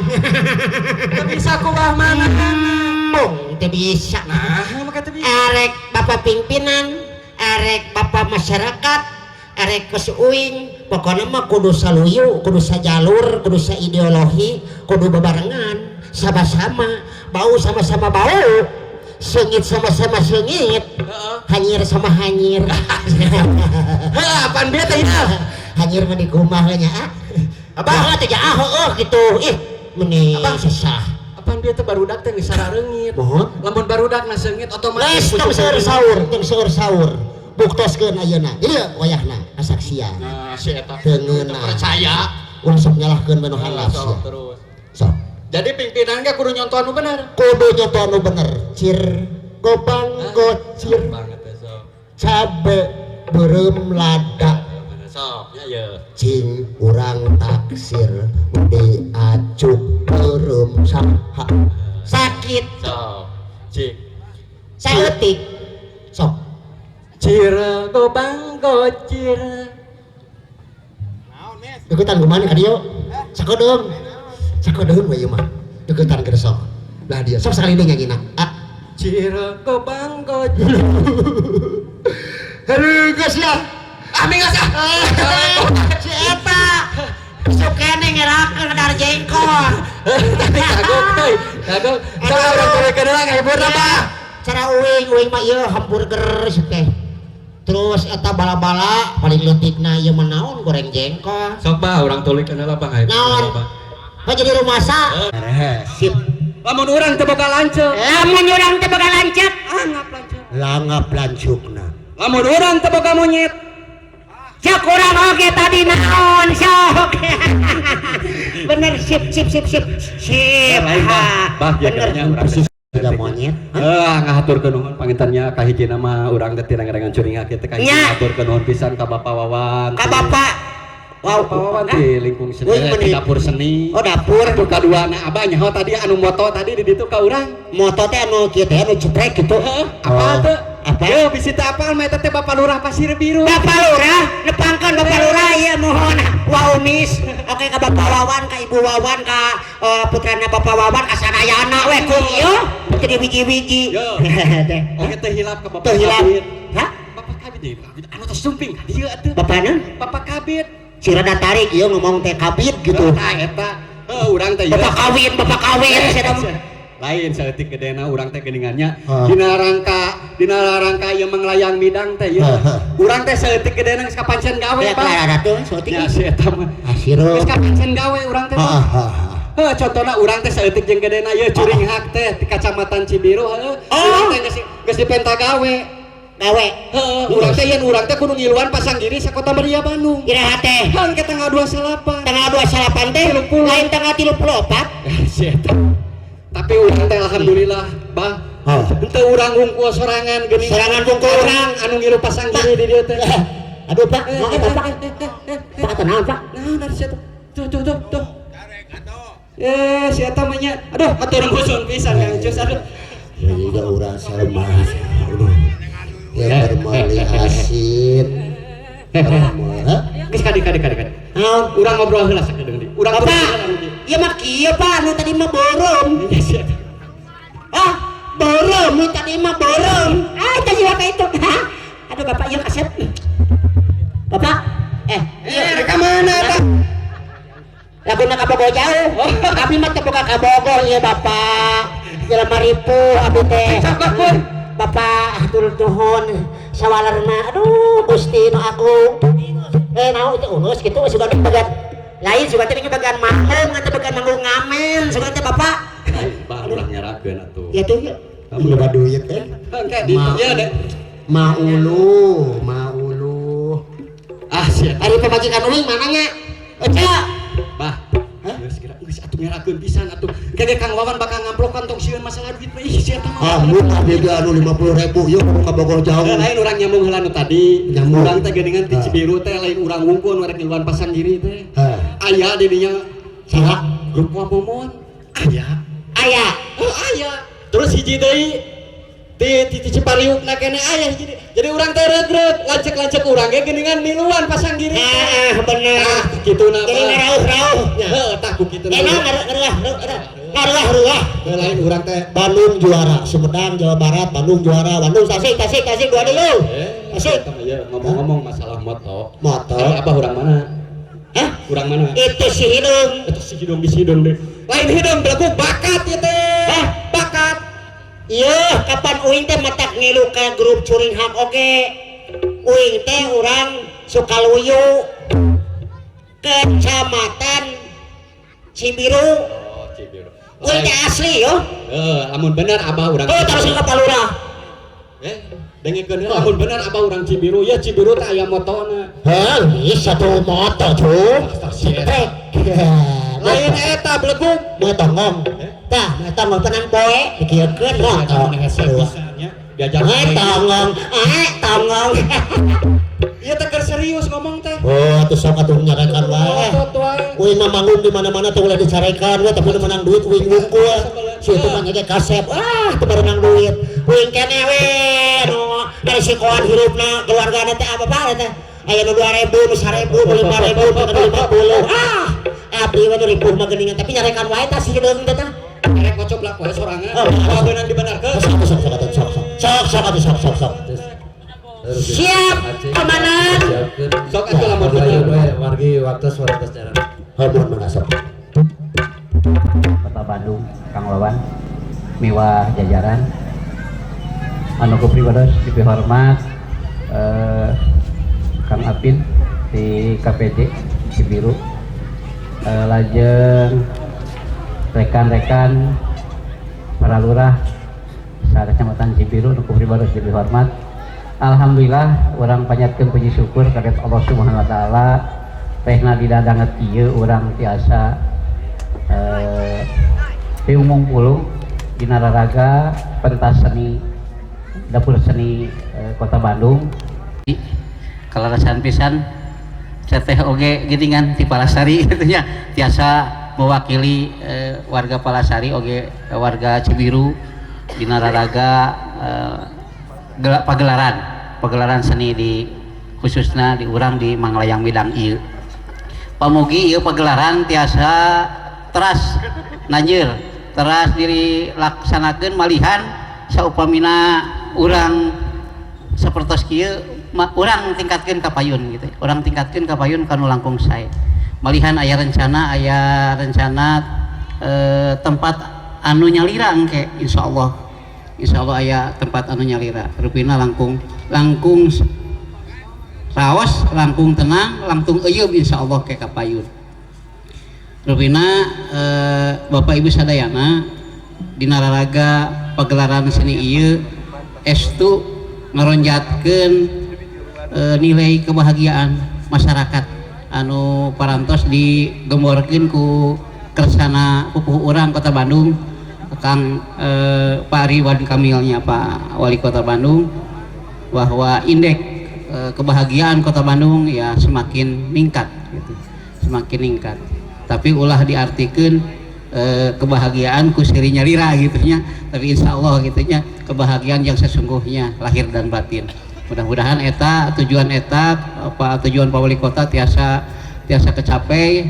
Teu bisa kubah mana? Teu bisa. Nah, maka teu bisa. Arek Bapak pimpinan, arek Bapak masyarakat, arek geus uing, pokona mah kudu saluyu, kudu sajalur, kudu saideologi, kudu bebarengan, sama-sama, bau sama-sama bau. Sengit sama-sama sengit, hanyir sama hanyir. Apaan bieu teh ieu? Hanyir mah di kumah nya. Abah teh ja gitu. Ih, meni sesah. Apaan bieu teh barudak teh geus sarareungit. Mohon. Lamun barudak na seungit otomatis Tong seur saur. Buktoskeun ayeuna. Ieu wayahna kasaksian. Nah, si eta teu ngeunah. percaya. Ulah sok nyalahkeun menu halaf sia. Terus. Sok. Jadi pimpinan ge kudu nyontoh anu bener. Kudu nyontoh anu bener. Cir gobang gocir Banget teh sok. cabe berem lada. Sok, ya. Cing urang taksir diacuk berem saha. Sakit. Sok. Cik. Saeutik. Sok. Cir gobang gocir. Deketan kumaha ka dieu? Sakedeung. Sakedeung we ieu mah. Deketan keur sok. Lah dia sok sakali deui nyanyina. Cir gobang gocir. Heuh geus ya. Minggas ah. Si eta. Sok kene ngerakeun dar jengkol. Kagok euy. Kagok. Sok urang torekeun heula ngahibur apa? Cara uing mah ieu hamburger teh. Terus eta bala-bala paling leutikna ieu mah naon goreng jengkol. Sok bah urang tulikeun heula Bang. Naon? Mah jadi rumasa. Sip. Lamun urang teu boga lanceuk. Lamun urang teu boga lanceuk, Angap lanceuk. langap lancukna. Lamun urang teu boga monyet. Cek urang oge tadi naon sok. Bener sip. Bah jaganya urang Sudah monyet. Ngahaturkeun nuhun pangintennya ka hijina mah urang teh tirengan curing kitu ka hijina ngahaturkeun nuhun pisan ka Bapak Wawan. Ka Bapak Bapak Wawan di lingkung seni di dapur seni. Oh dapur. Dapur kaduana abah nyaho tadi anu moto tadi di ditu ka urang. Moto teh anu kieu teh anu ceprek gitu. Apa teh? Apa? Yo bisi teh apal mah eta teh Bapak Lurah Pasir Biru. Bapak Lurah, nepangkeun Bapak Lurah ieu mohon. Waumis. Oke ka Bapak Wawan, ka Ibu Wawan, ka putrana Bapak Wawan ka sadayana we kum ieu. Jadi wiji-wiji. Yo. Oke teh hilap ka Bapak Teu hilap. Kabit. Hah? Bapak Kabit anu tos sumping ka dieu atuh. Bapana? Bapak Kabit. si rada tarik ieu ngomong teh kabit gitu. Tah eta. Urang teh Bapak kawin lain saeutik gedena urang teh geuningannya dina rangka ieu manglayang midang teh ieu urang teh saeutik gedena geus kapancen gawe Pak rada saeutik ya si eta mah geus kapancen gawe urang teh contohna urang teh saeutik jeung gedena ieu curing hak teh di Kacamatan Cibiru urang teh geus dipenta gawe urang teh yen urang teh kudu ngiluan Pasanggiri sakota Maria Bandung kira teh kan ke tanggal 28 teh lain tanggal 34 si eta tapi urang teh alhamdulillah bah henteu urang wungkul sorangan geuning sorangan wungkul urang anu ngilu Pasanggiri di dieu teh aduh Pak Pak tenang Pak nah si eta tuh si eta mah nya aduh atuh ngeusun pisan Kang Cus aduh ya juga urang salmas ya bermali asin geus kadi urang ngobrol heula sakedeung di urang ieu mah kieu Pak nu tadi mah borong borong nu tadi mah borong tadi apa itu aduh Bapak ieu kaset Bapak reka mana Pak laguna kabogo jauh abdi mah teu boga kabogo ieu Bapak jelema ripuh abdi teh Bapak hatur nuhun sawalerna aduh Gusti nu agung naon itu ulus kitu sugan bagan lain sugan teh bagan manggung atau bagan manggung ngamen sugan teh Bapak bah ulah nyarakeun atuh ya tuh ya kamu loba duit engke di ieu deh maulu sia ari pemajikan uing mananya ecak bah geus atuh nyarakeun pisan atuh kege Kang Wawan bakal ngamplok kantong sieun masalah duit mah ih sia teh mah mun beda anu 50.000 ieu ka Bogor jauh lain urang nyambung heula nu tadi urang teh geuningan di Cibiru teh lain urang wungkul nu rek ngiluan Pasanggiri teh aya di dinya saha grup Wamomon aya terus hiji deui di Cipariukna kene aya hiji jadi urang teh regreg lancek urang ge geuningan miluan Pasanggiri bener kituna jadi ngarauh tah ku kituna ngaruah lain urang teh Bandung juara Sumedang Jawa Barat Bandung juara Bandung Tasik gua dulu Tasik ngomong-ngomong masalah moto apa urang mana urang mana itu si hidung di sidung deh lain hidung belagu bakat ieu teh bakat iya kapan uing teh matak ngilu ka grup curing hak oge uing teh urang Sukaluyu Kecamatan Cibiru uing teh asli yo lamun bener abah urang terus ka lurah dengekeun heula lamun bener abah urang Cibiru ya Cibiru teh aya motona ieu satu moto cuy lain eta blegug tongong tah tongong tenang poe dikiekeun moto diajar tongong ieu teh keur serius ngomong teh atuh sok atuh nyarekan wae uing mah manggung di mana-mana teh ulah dicarekan we tapi menang duit uing wungkul si itu mah nyege kasep teu berenang duit uing keneh we nu dari sikoan hirupna keluargana teh apa bae teh aya nu 2.000 nu 1.000 nu 5.000 abdi we nu ripuh mah geuningan tapi nyarekan wae tah si hideung teh tah rek ngocoblak wae sorangan kalau beunang dibenarkeun sok siap komandan sok atuh lamun bener wargi waktos jalan hamun mangasok Kota Bandung Kang Wawan miwah jajaran anu kupribados dihormat Kang Apin di KPD Cibiru lajeng rekan-rekan para lurah sa Kecamatan Cibiru nu kupribados dihormat alhamdulillah urang panjatkeun puji syukur ka Allah Subhanahu wa taala tehna didadanget ieu urang tiasa diumum puluh dina raraga pentas seni dapur seni Kota Bandung kalarasan pisan teteh oge geuningan ti Palasari kitu nya tiasa mewakili warga Palasari oge warga Cibiru dina raraga pagelaran seni di khususnya di urang di Manglayang Midang ieu pamugi ieu pagelaran tiasa teras nanjeur teras dilaksanakeun malihan saupamina urang sapertos kieu orang tingkatkan ka payun gitu. Orang tingkatkan ka payun kanu langkung sae. Malihan aya rencana tempat anu nyalira engke insyaallah. Insyaallah aya tempat anu nyalira. Rupina langkung raos, langkung tenang, langkung euyeup insyaallah ke ka payun. Rupina Bapak Ibu sadayana dina raraga pagelaran seni ieu estu ngaronjatkeun nilai kebahagiaan masyarakat anu parantos digemborkeun ku kersana pupuh urang Kota Bandung Kang Pak Ridwan Kamilnya Pak Wali Kota Bandung bahwa indeks kebahagiaan Kota Bandung ya semakin meningkat gitu. Semakin meningkat. Tapi ulah diartikeun kebahagiaan ku siri nyalira gitunya, tapi insya Allah gitunya kebahagiaan yang sesungguhnya lahir dan batin. Mudah-mudahan eta tujuan Pak Wali Kota tiasa kecapai.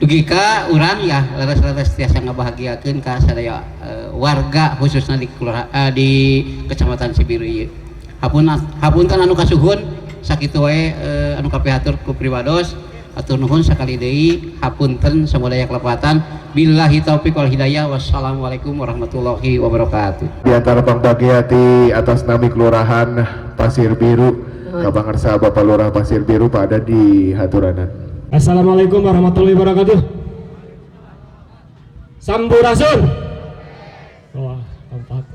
Dugi ka urang ya leres-leres tiasa ngabahagiakeun ka sadaya warga khususnya di Kecamatan Cibiru ieu. Hapunten anu kasuhun sakitu wae anu kapihatur ku priwados. Atur nuhun sakali deui hapunten samodaya kelepatan. Billahi taufik wal hidayah. Wassalamualaikum warahmatullahi wabarakatuh. Di antara pangbagi hati atas nami Kelurahan Pasir Biru, kabangarsa Bapak Lurah Pasir Biru Pak ada di haturanan. Assalamualaikum warahmatullahi wabarakatuh. Sampurasun. Wah, kompak.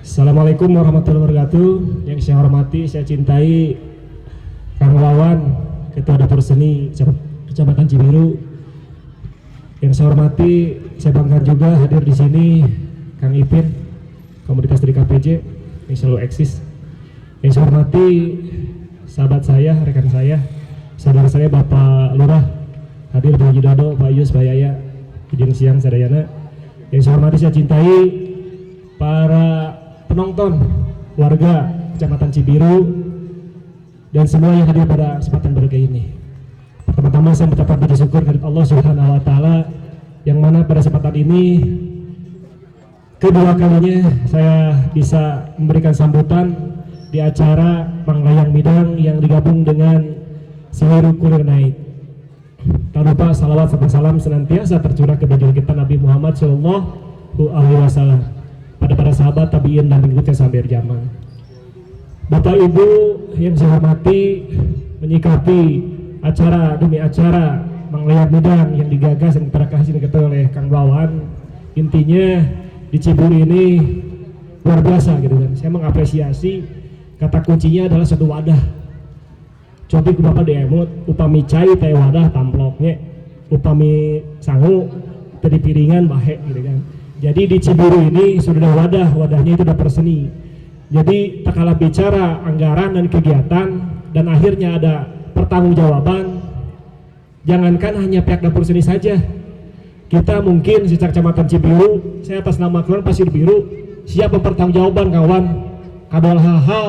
Assalamualaikum warahmatullahi wabarakatuh. Yang saya hormati, saya cintai Kang Wawan, Ketua Dapur Seni Kecamatan Cibiru. Yang saya hormati, saya bangga juga hadir di sini Kang Ipin, komunitas dari KPJ yang selalu eksis. Yang saya hormati sahabat saya, rekan saya, saudara saya Bapak Lurah hadir Pak Jidado, Pak Yus, Pak Yaya, izin siang sadayana. Yang saya hormati, saya cintai para penonton, warga Kecamatan Cibiru, dan semua yang hadir pada kesempatan berbahagia ini. Pertama-tama saya mengucapkan puji syukur kepada Allah Subhanahu wa Ta'ala, yang mana pada kesempatan ini kedua kalinya saya bisa memberikan sambutan di acara Manglayang Midang yang digabung dengan Sihiru Kulir Naik. Tak lupa salawat serta salam senantiasa tercurah ke baginda kita Nabi Muhammad Sallallahu Alaihi Wasallam, pada para sahabat tabiin dan pengikutnya sampai zaman. Bapak Ibu yang saya hormati, menyikapi acara demi acara Manglayang Midang yang digagas dan diperakasih oleh Kang Wawan, intinya di Cibiru ini luar biasa gitu kan. Saya mengapresiasi, kata kuncinya adalah suatu wadah. Cobi ku Bapak diemut, upami cai teh wadah tamploknya, upami sangu tadi piringan bahe gitu kan. Jadi di Cibiru ini sudah ada wadahnya itu dapur seni. Jadi tak kalah bicara anggaran dan kegiatan dan akhirnya ada pertanggungjawaban. Jangankan hanya pihak dapur seni saja, kita mungkin secara Kecamatan Cibiru, saya atas nama Kelurahan Pasir Biru siap mempertanggungjawaban kawan. Kadang hal-hal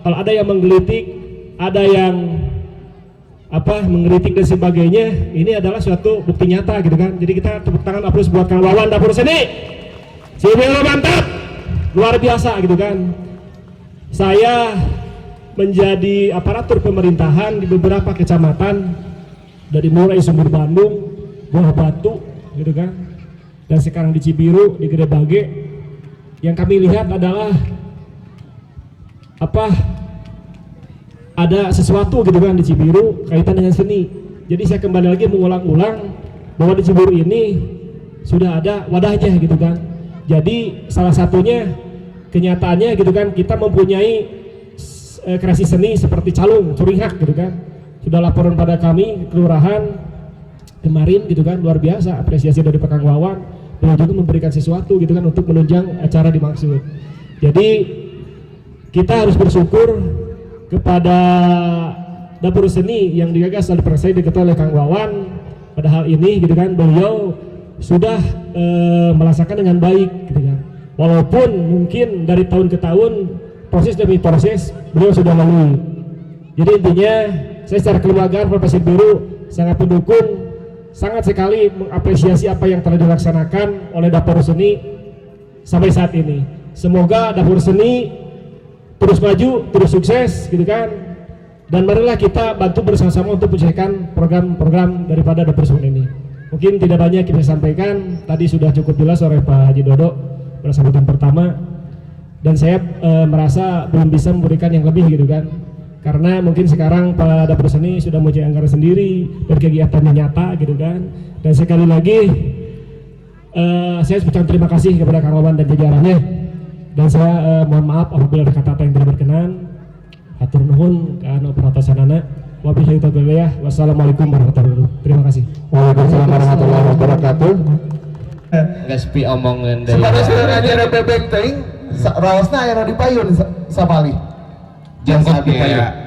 kalau ada yang menggelitik, ada yang mengkritik dan sebagainya, ini adalah suatu bukti nyata gitu kan. Jadi kita tepuk tangan aplaus buat Kang Wawan dapur seni. Cibiru mantap, luar biasa gitu kan. Saya menjadi aparatur pemerintahan di beberapa kecamatan dari mulai Sumber Bandung, Buah Batu gitu kan, dan sekarang di Cibiru, di Gede Bage. Yang kami lihat adalah ada sesuatu gitu kan di Cibiru kaitan dengan seni. Jadi saya kembali lagi mengulang-ulang bahwa di Cibiru ini sudah ada wadahnya gitu kan. Jadi salah satunya kenyataannya gitu kan, kita mempunyai kreasi seni seperti calung, curinghak gitu kan. Sudah laporan pada kami kelurahan kemarin gitu kan, luar biasa apresiasi dari Pak Kang Wawan. Beliau juga memberikan sesuatu gitu kan untuk menunjang acara dimaksud. Jadi kita harus bersyukur kepada dapur seni yang digagas dan dipercayai diketuai oleh Kang Wawan. Pada hal ini gitu kan, beliau sudah melaksanakan dengan baik gitu kan. Walaupun mungkin dari tahun ke tahun, proses demi proses beliau sudah lalui. Jadi intinya saya secara kelembagaan Pasir Biru sangat mendukung, sangat sekali mengapresiasi apa yang telah dilaksanakan oleh dapur seni sampai saat ini. Semoga dapur seni terus maju, terus sukses gitu kan. Dan marilah kita bantu bersama-sama untuk menyelesaikan program-program daripada dapur seni ini. Mungkin tidak banyak kita sampaikan, tadi sudah cukup jelas oleh Pak Haji Dodo pada sambutan pertama. Dan saya merasa belum bisa memberikan yang lebih gitu kan. Karena mungkin sekarang Pak Dapur Seni sudah mempunyai anggaran sendiri dan kegiatannya nyata gitu kan. Dan sekali lagi saya ucapkan terima kasih kepada Kang Wawan dan jajarannya. Dan saya mohon maaf apabila ada kata-kata yang tidak berkenan. Hatur nuhun ka operator sanana. Wabillahi taufiq. Wassalamualaikum warahmatullahi wabarakatuh. Terima kasih. Waalaikumsalam warahmatullahi wabarakatuh. Geus pi omongeun deui. Saudara-saudara acara bebek teuing raosna aya di payun sabali. Biasa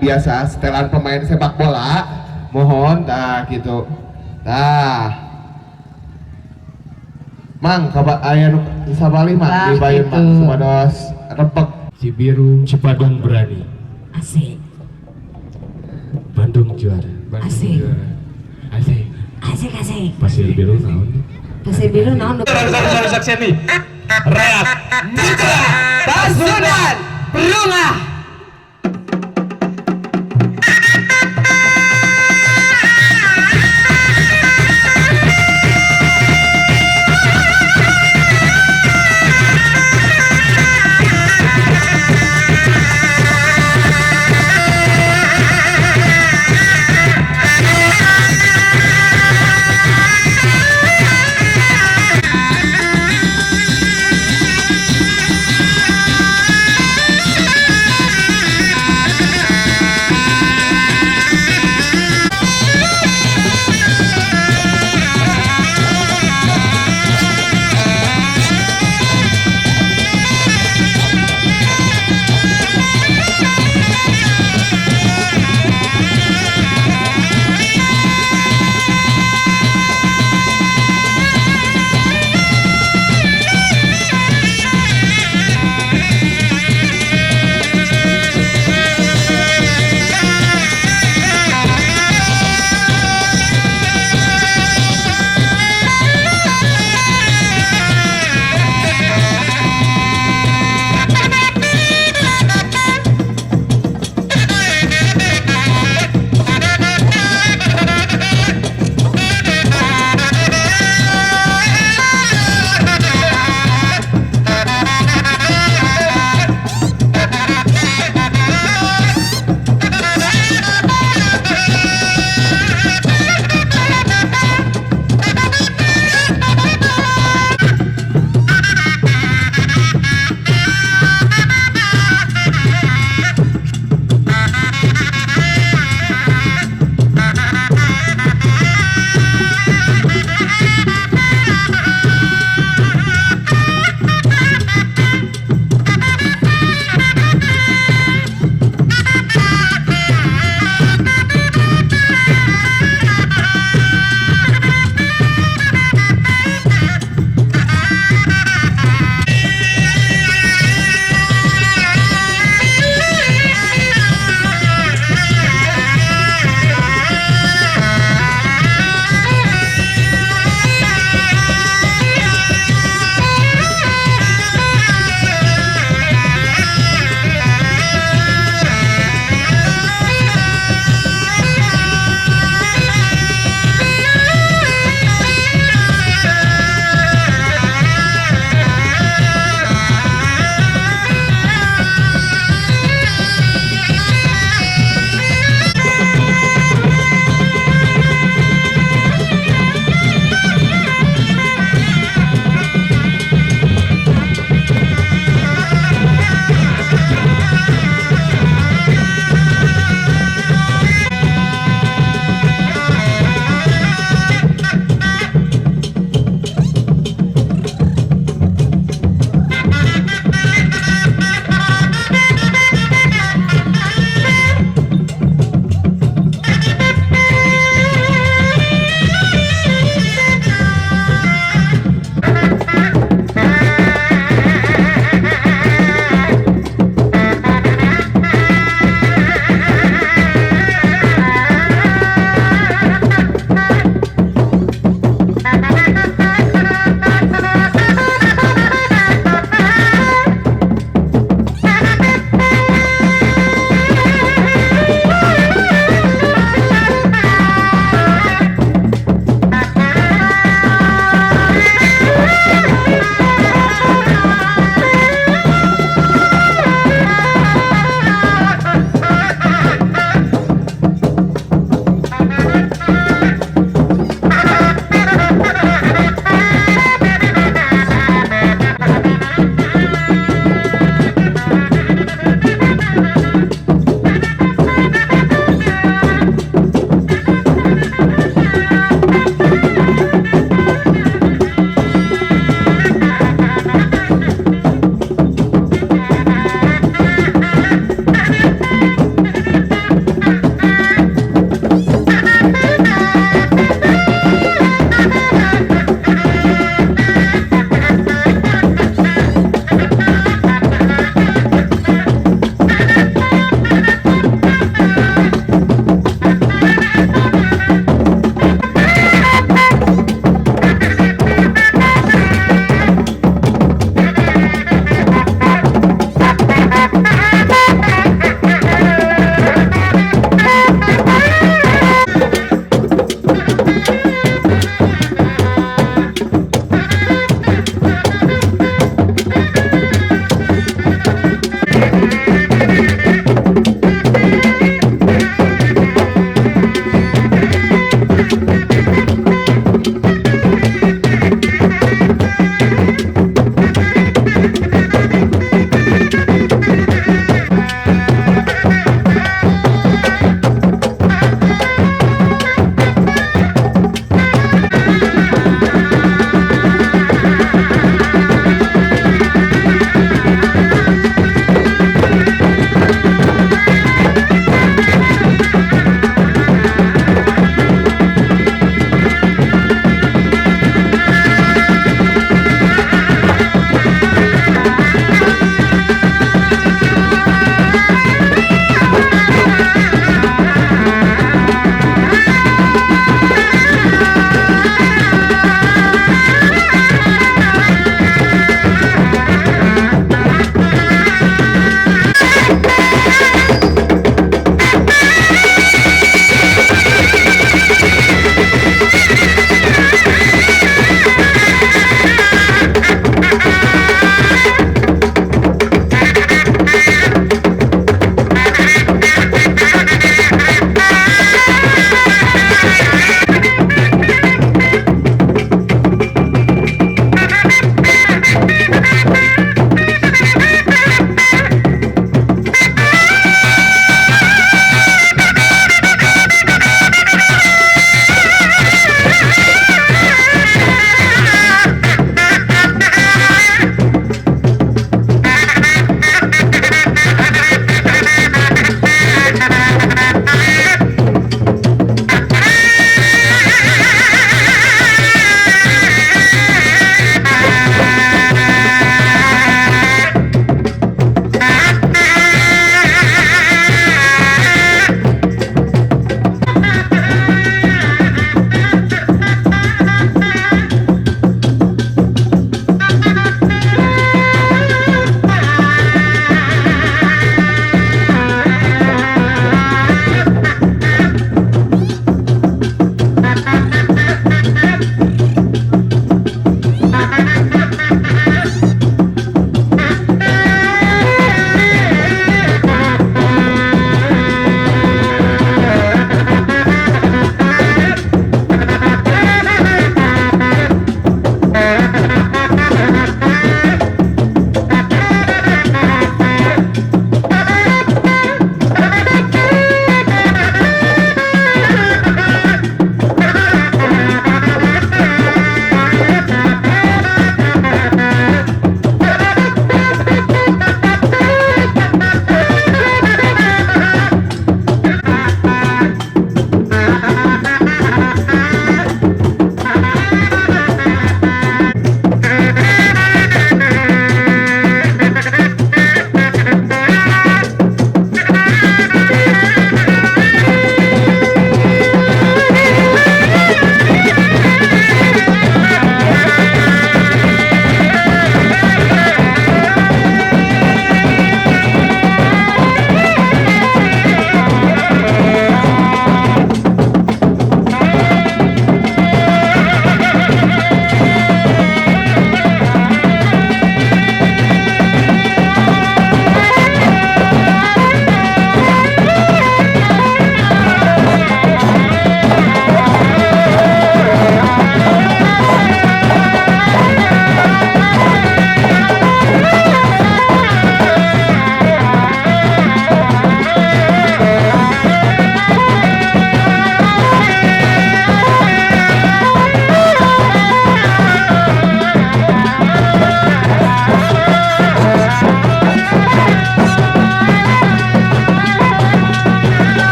biasa setelan pemain sepak bola. Mohon gitu. Mang aya nu sabali mah di payun mah supados repek. Cibiru Cipadung berani. Asik. Bandung juara. Asik. Asik. Asik. Pasir biru naon? Pasir biru naon? Saksian nih. Reak Mitra Pasundan Perungah.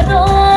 Jujuran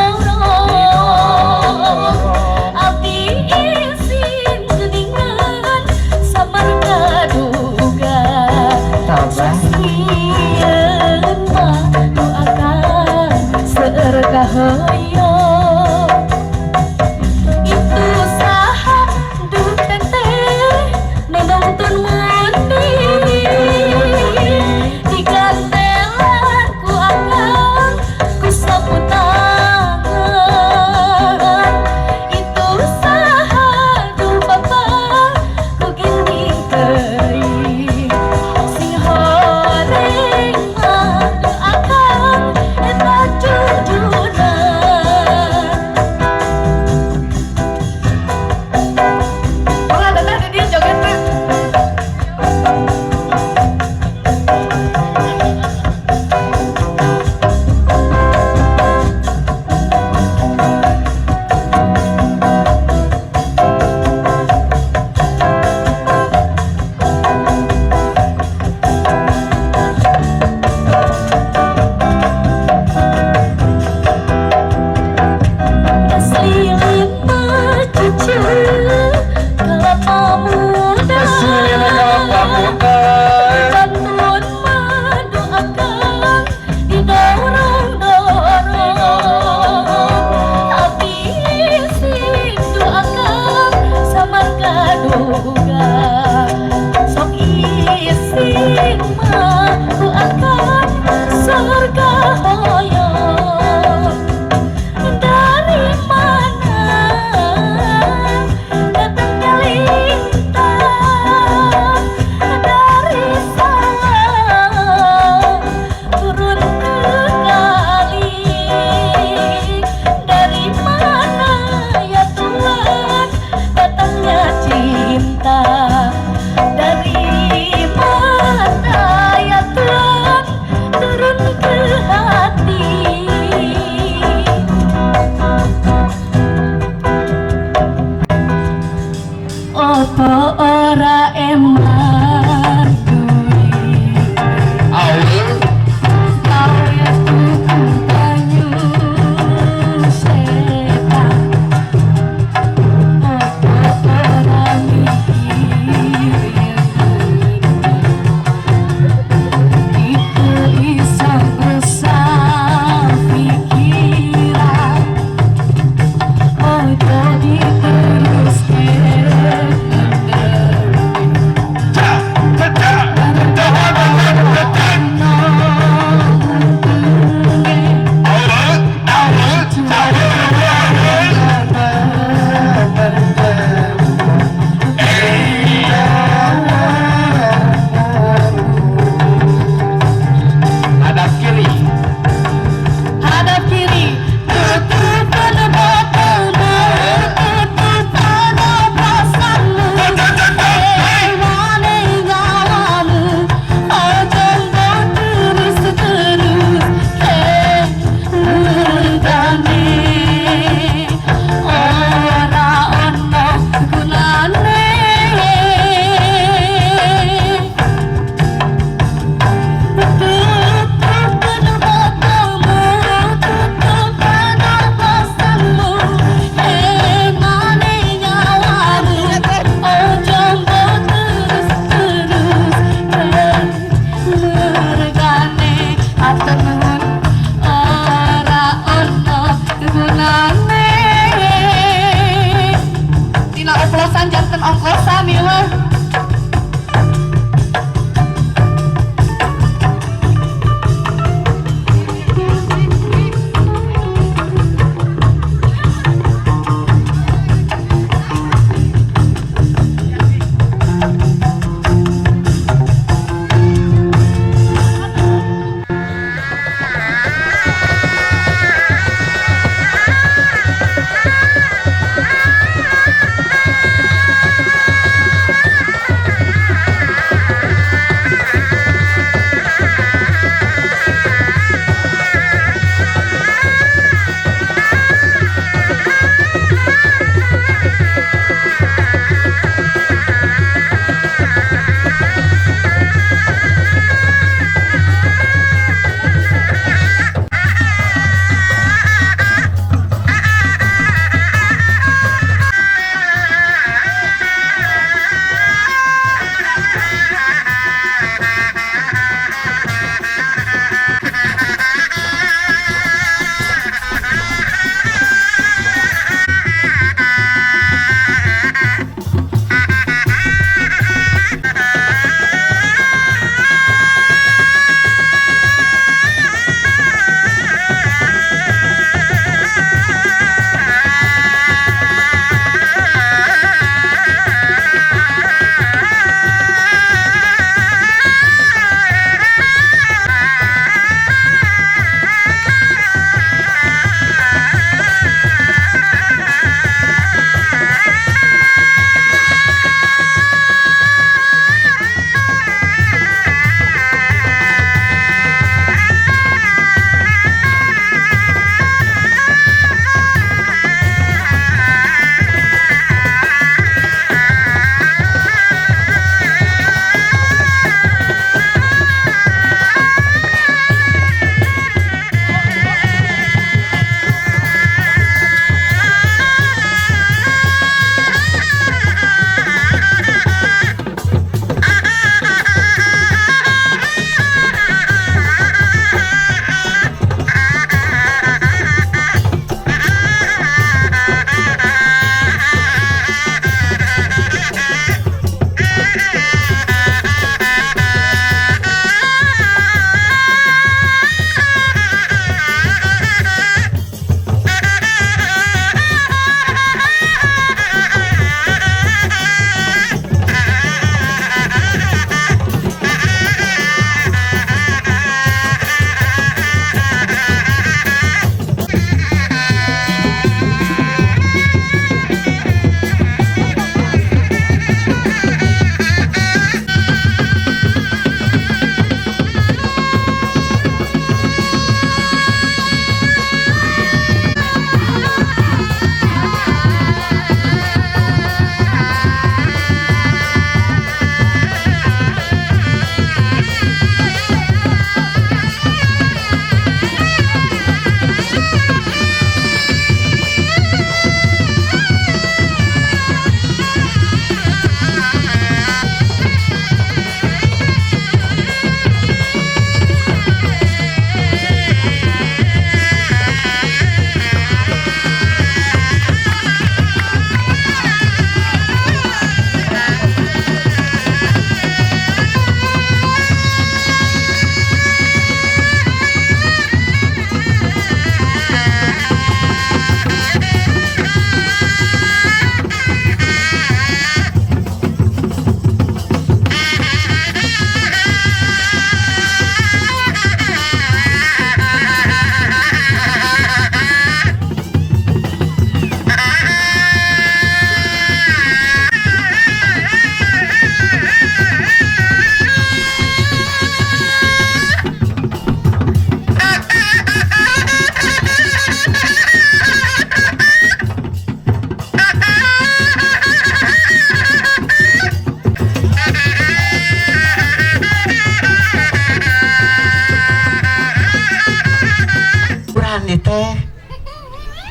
hiburan itu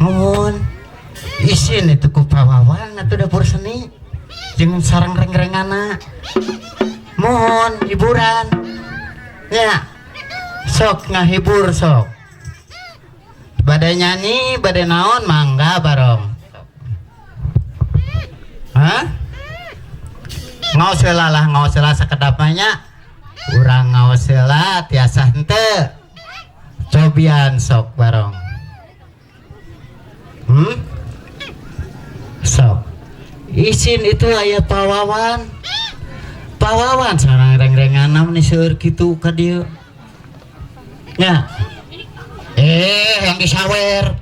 nuhun isin itu ku pawawan atau dapur seni jeung sarang reng-rengana mohon hiburan ya sok ngahibur sok badai nyanyi badai naon mangga barong hah ngaos heula sakedapnya urang ngaos heula tiasa henteu cobian sok barong sok isin itu aya pawawan sarang reng-renganna nih seueur kitu ka dieu nya yang disawer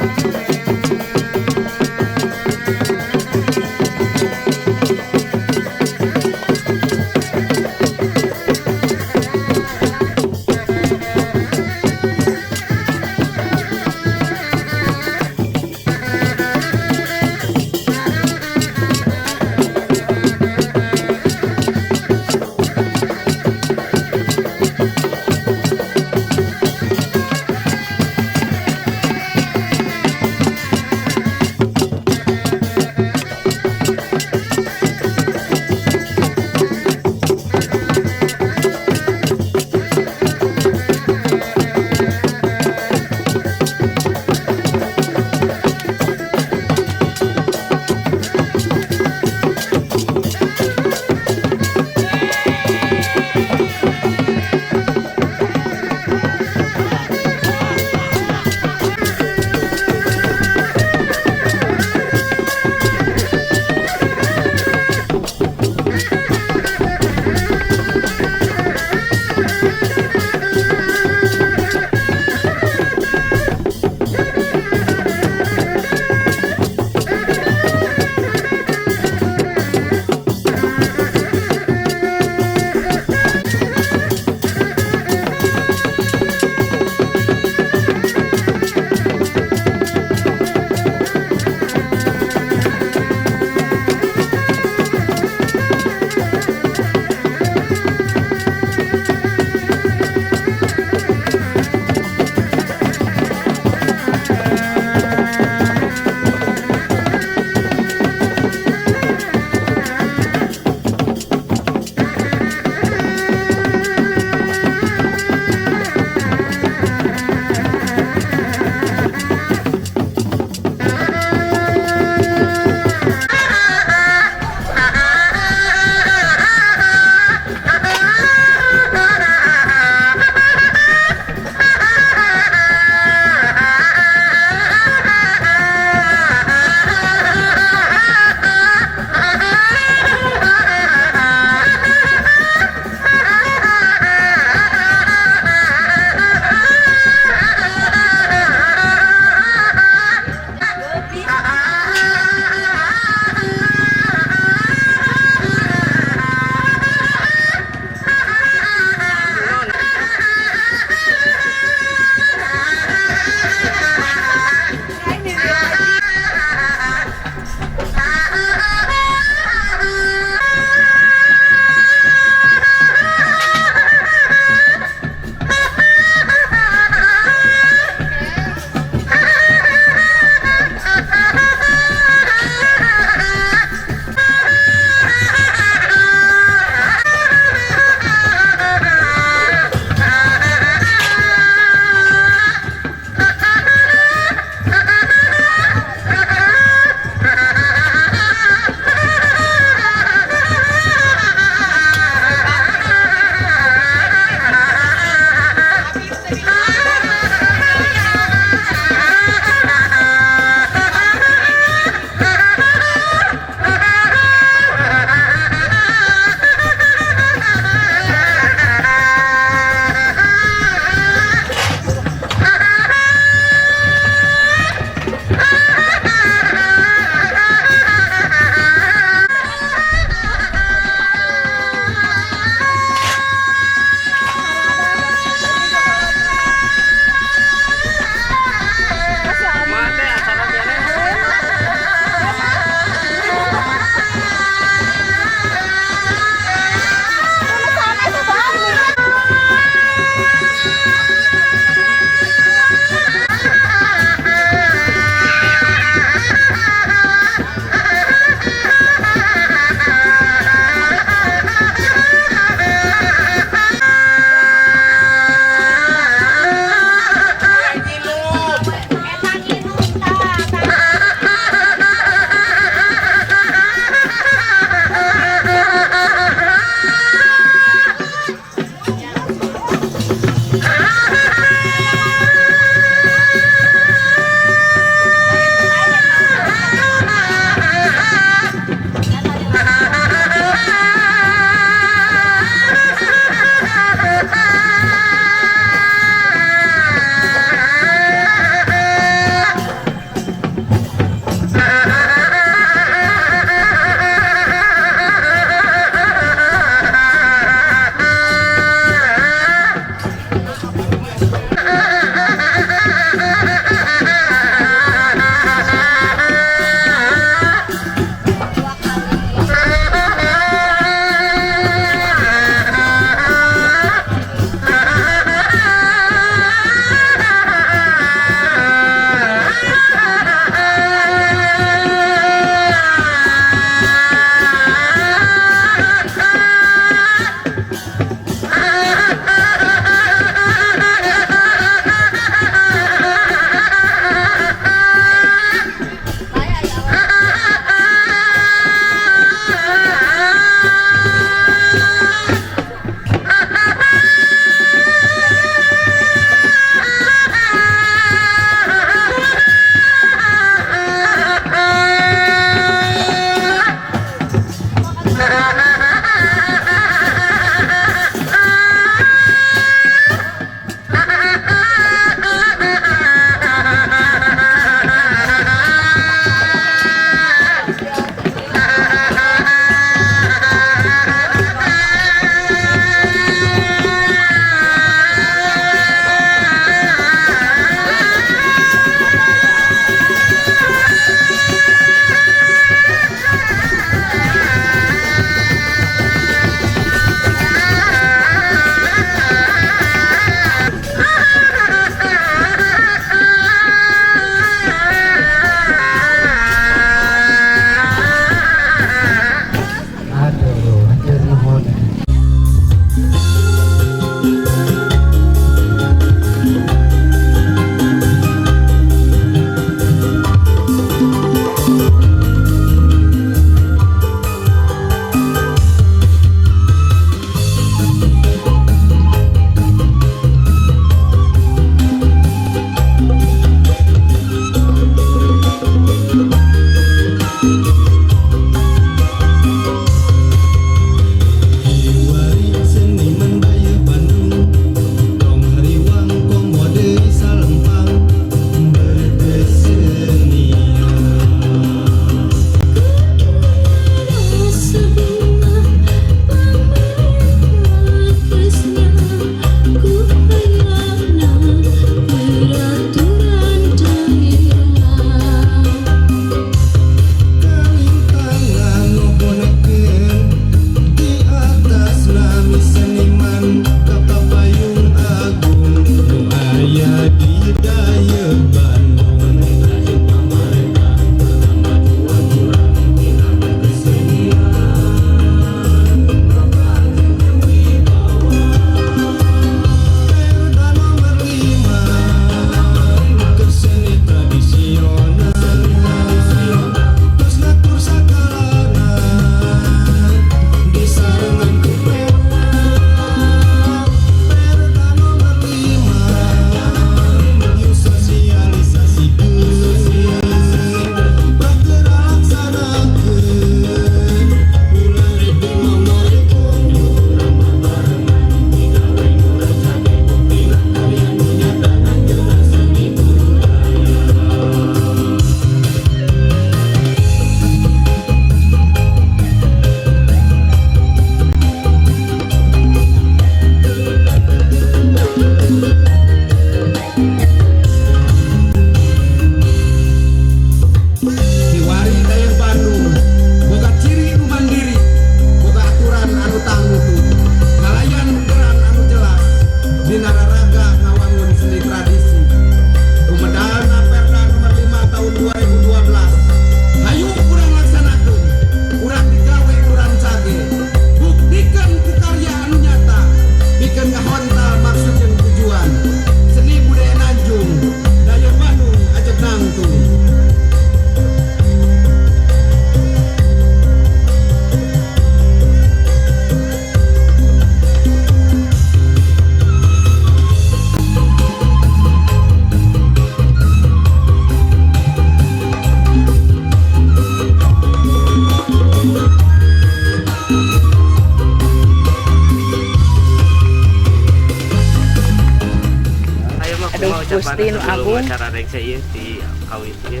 Aduh, Gusti nu agung. Acara rek ieu di kawit ieu.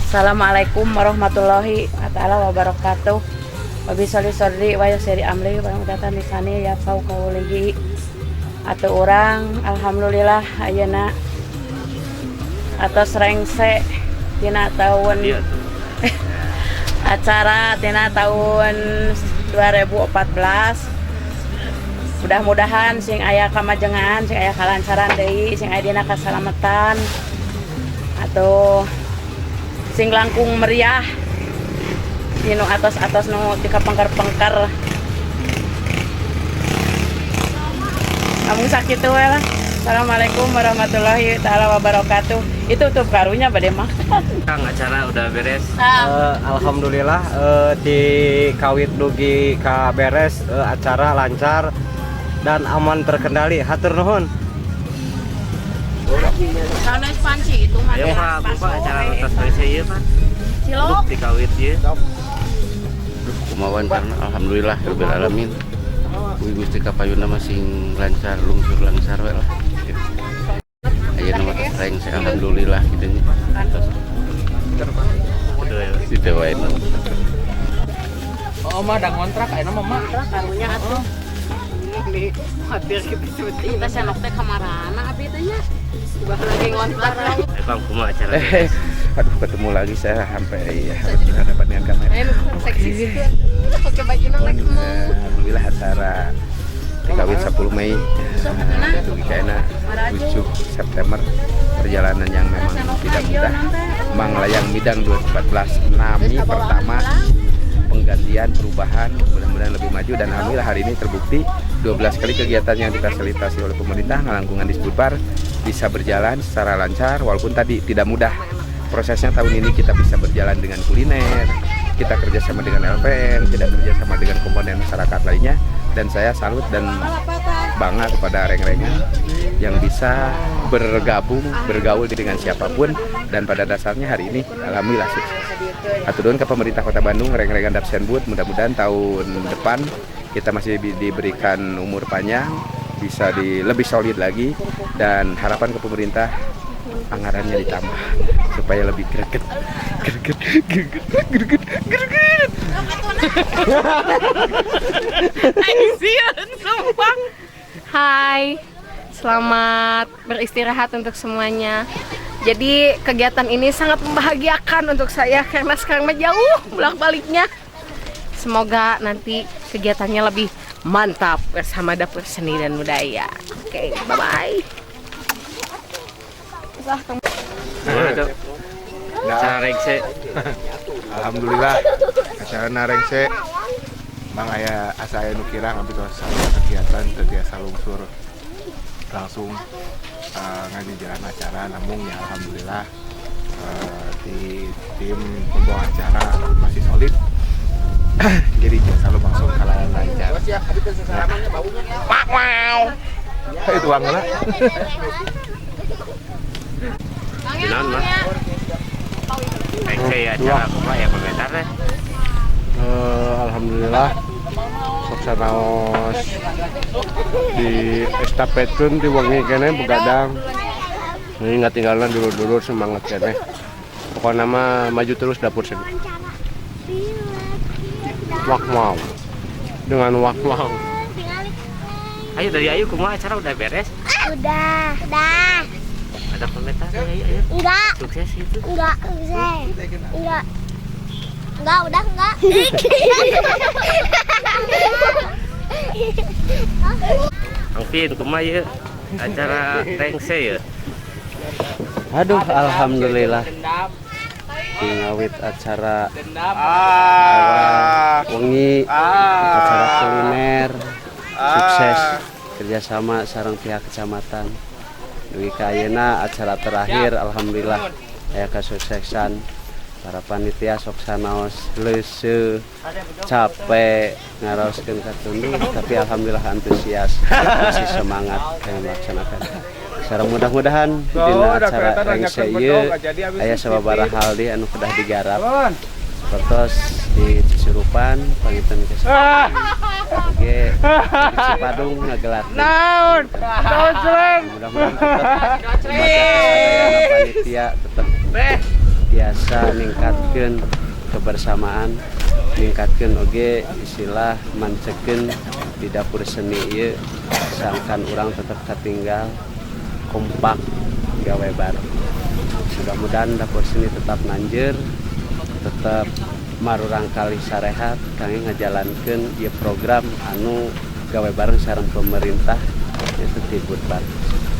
Assalamualaikum warahmatullahi wabarakatuh. Wabisoli sodri wa yasiri amri wa mudatan lisani ya fau kaulihi. Atuh urang alhamdulillah ayeuna atos rengse tina tahun acara tina tahun 2014. Mudah-mudahan sing aya kamajengan, sing aya kalancaran deui, sing aya dina kasalamatan atau sing langkung meriah dinu atos-atos nu tika pengkar-pengkar. Amun sakitu we lah. Assalamualaikum warahmatullahi taala wabarakatuh. Itu tutup karunya bade mah. Kang, acara udah beres. Alhamdulillah di kawit dugi ka beres, acara lancar dan aman terkendali. Hatur nuhun. Sanes panci itu mah. Ayo Pak, acara lantas beres ieu Pak. Cilok di kawit ieu. Kumawan karena alhamdulillah rabbil alamin. Gusti kapayuna masing lancar lungsur lancar we lah. Ayeuna mah reng alhamdulillah kitu nya. Situ wae. Oh, mah ada kontrak ayeuna mah mah. karunya atuh. Ini hadir kitu seperti kita senok teh kamarana abi teh nya. Bah lagi ngontrak. Bang, kumaha acara? Aduh ketemu lagi saya sampai harus berhadapan dengan kamera. Seksi gitu. Pakai baju lagi mau. Alhamdulillah acara kawin 10 Mei itu kayaknya 7 September perjalanan yang memang tidak mudah. Manglayang Midang 2014 nami pertama penggantian perubahan mudah-mudahan lebih maju dan alhamdulillah hari ini terbukti 12 kali kegiatan yang difasilitasi oleh pemerintah ngalangkungan di Spulpar bisa berjalan secara lancar walaupun tadi tidak mudah. Prosesnya tahun ini kita bisa berjalan dengan kuliner, kita kerjasama dengan LPM, kita kerjasama dengan komponen masyarakat lainnya, dan saya salut dan bangga kepada reng-rengan yang bisa bergaul dengan siapapun, dan pada dasarnya hari ini alhamdulillah sukses. Hatur nuhun ke pemerintah Kota Bandung, reng-rengan Dapsenbud, mudah-mudahan tahun depan kita masih diberikan umur panjang, bisa lebih solid lagi, dan harapan ke pemerintah anggarannya ditambah supaya lebih greget. Hai, selamat beristirahat untuk semuanya. Jadi kegiatan ini sangat membahagiakan untuk saya karena sekarang mah jauh bolak-baliknya. Semoga nanti kegiatannya lebih mantap bersama Dapur Seni dan Budaya. Oke, bye-bye. Acara rengse. Alhamdulillah acara rengse Bang aya asa aya nu kirang abdi tos kegiatan teu biasa lungsur langsung ngaji jalan acara namun ya alhamdulillah di tim pembawa acara masih solid. Jadi biasa lu langsung kalangan lancar. Wow. Itu angela. Gimana mah? Rengse acara kumaha ya komentar teh? Alhamdulillah sok sanaos di estafetkeun di wengi keneh begadang. Ini ngatinggalan dulur-dulur semangat keneh. Pokokna mah maju terus Dapur Seni. Wakmau. Dengan wakmau. Ayo dari Ayu kumaha acara udah beres? Udah. Ada komentar ya Ayu? Enggak. Sukses itu? Enggak, enggak. Enggak, udah enggak. Angpin kumaha ieu acara rengse ya? Aduh alhamdulillah ngawit acara wengi acara kuliner sukses kerjasama sareng pihak kecamatan dugi ka ayeuna acara terakhir alhamdulillah aya kasuksesan para panitia sok sanaos leuseuh capek ngaraoskeun katundu tapi alhamdulillah antusias masih semangat yang melaksanakan. Sareng mudah-mudahan dina acara rengse ieu aya sababaraha hal anu kedah digarap. Terus di Cisurupan pangitan ke oke Cipadung ngagelat naon mudah-mudahan panitia tetap biasa ningkatkeun kebersamaan, ningkatkeun oge istilah mancekeun di dapur seni ieu sangkan urang tetap katinggal kompak gawe bareng. Mudah-mudahan dapur seni tetap nanjeur, tetap marurang kali sarehat kami ngajalankeun ieu program anu gawe bareng sareng pemerintah yaitu Tibut Bar.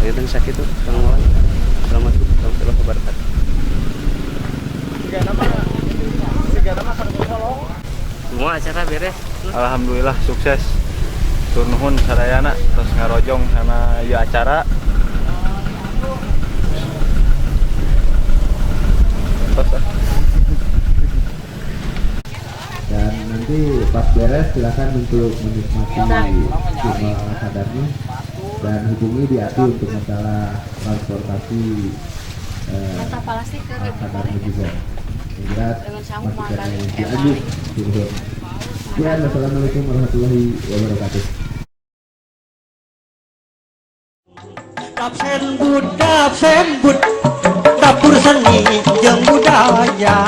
Pangitan sakitu Kang Wawan. Assalamualaikum warahmatullahi wabarakatuh. Semua acara beres. Alhamdulillah sukses. Tur nuhun sadayana terus ngarojong sama ieu acara. Dan nanti pas beres silakan untuk menikmati jumlah kadarnya dan hubungi di ATI untuk masalah transportasi kadarnya juga. Assalamualaikum warahmatullahi wabarakatuh. Dapur seni jeung budaya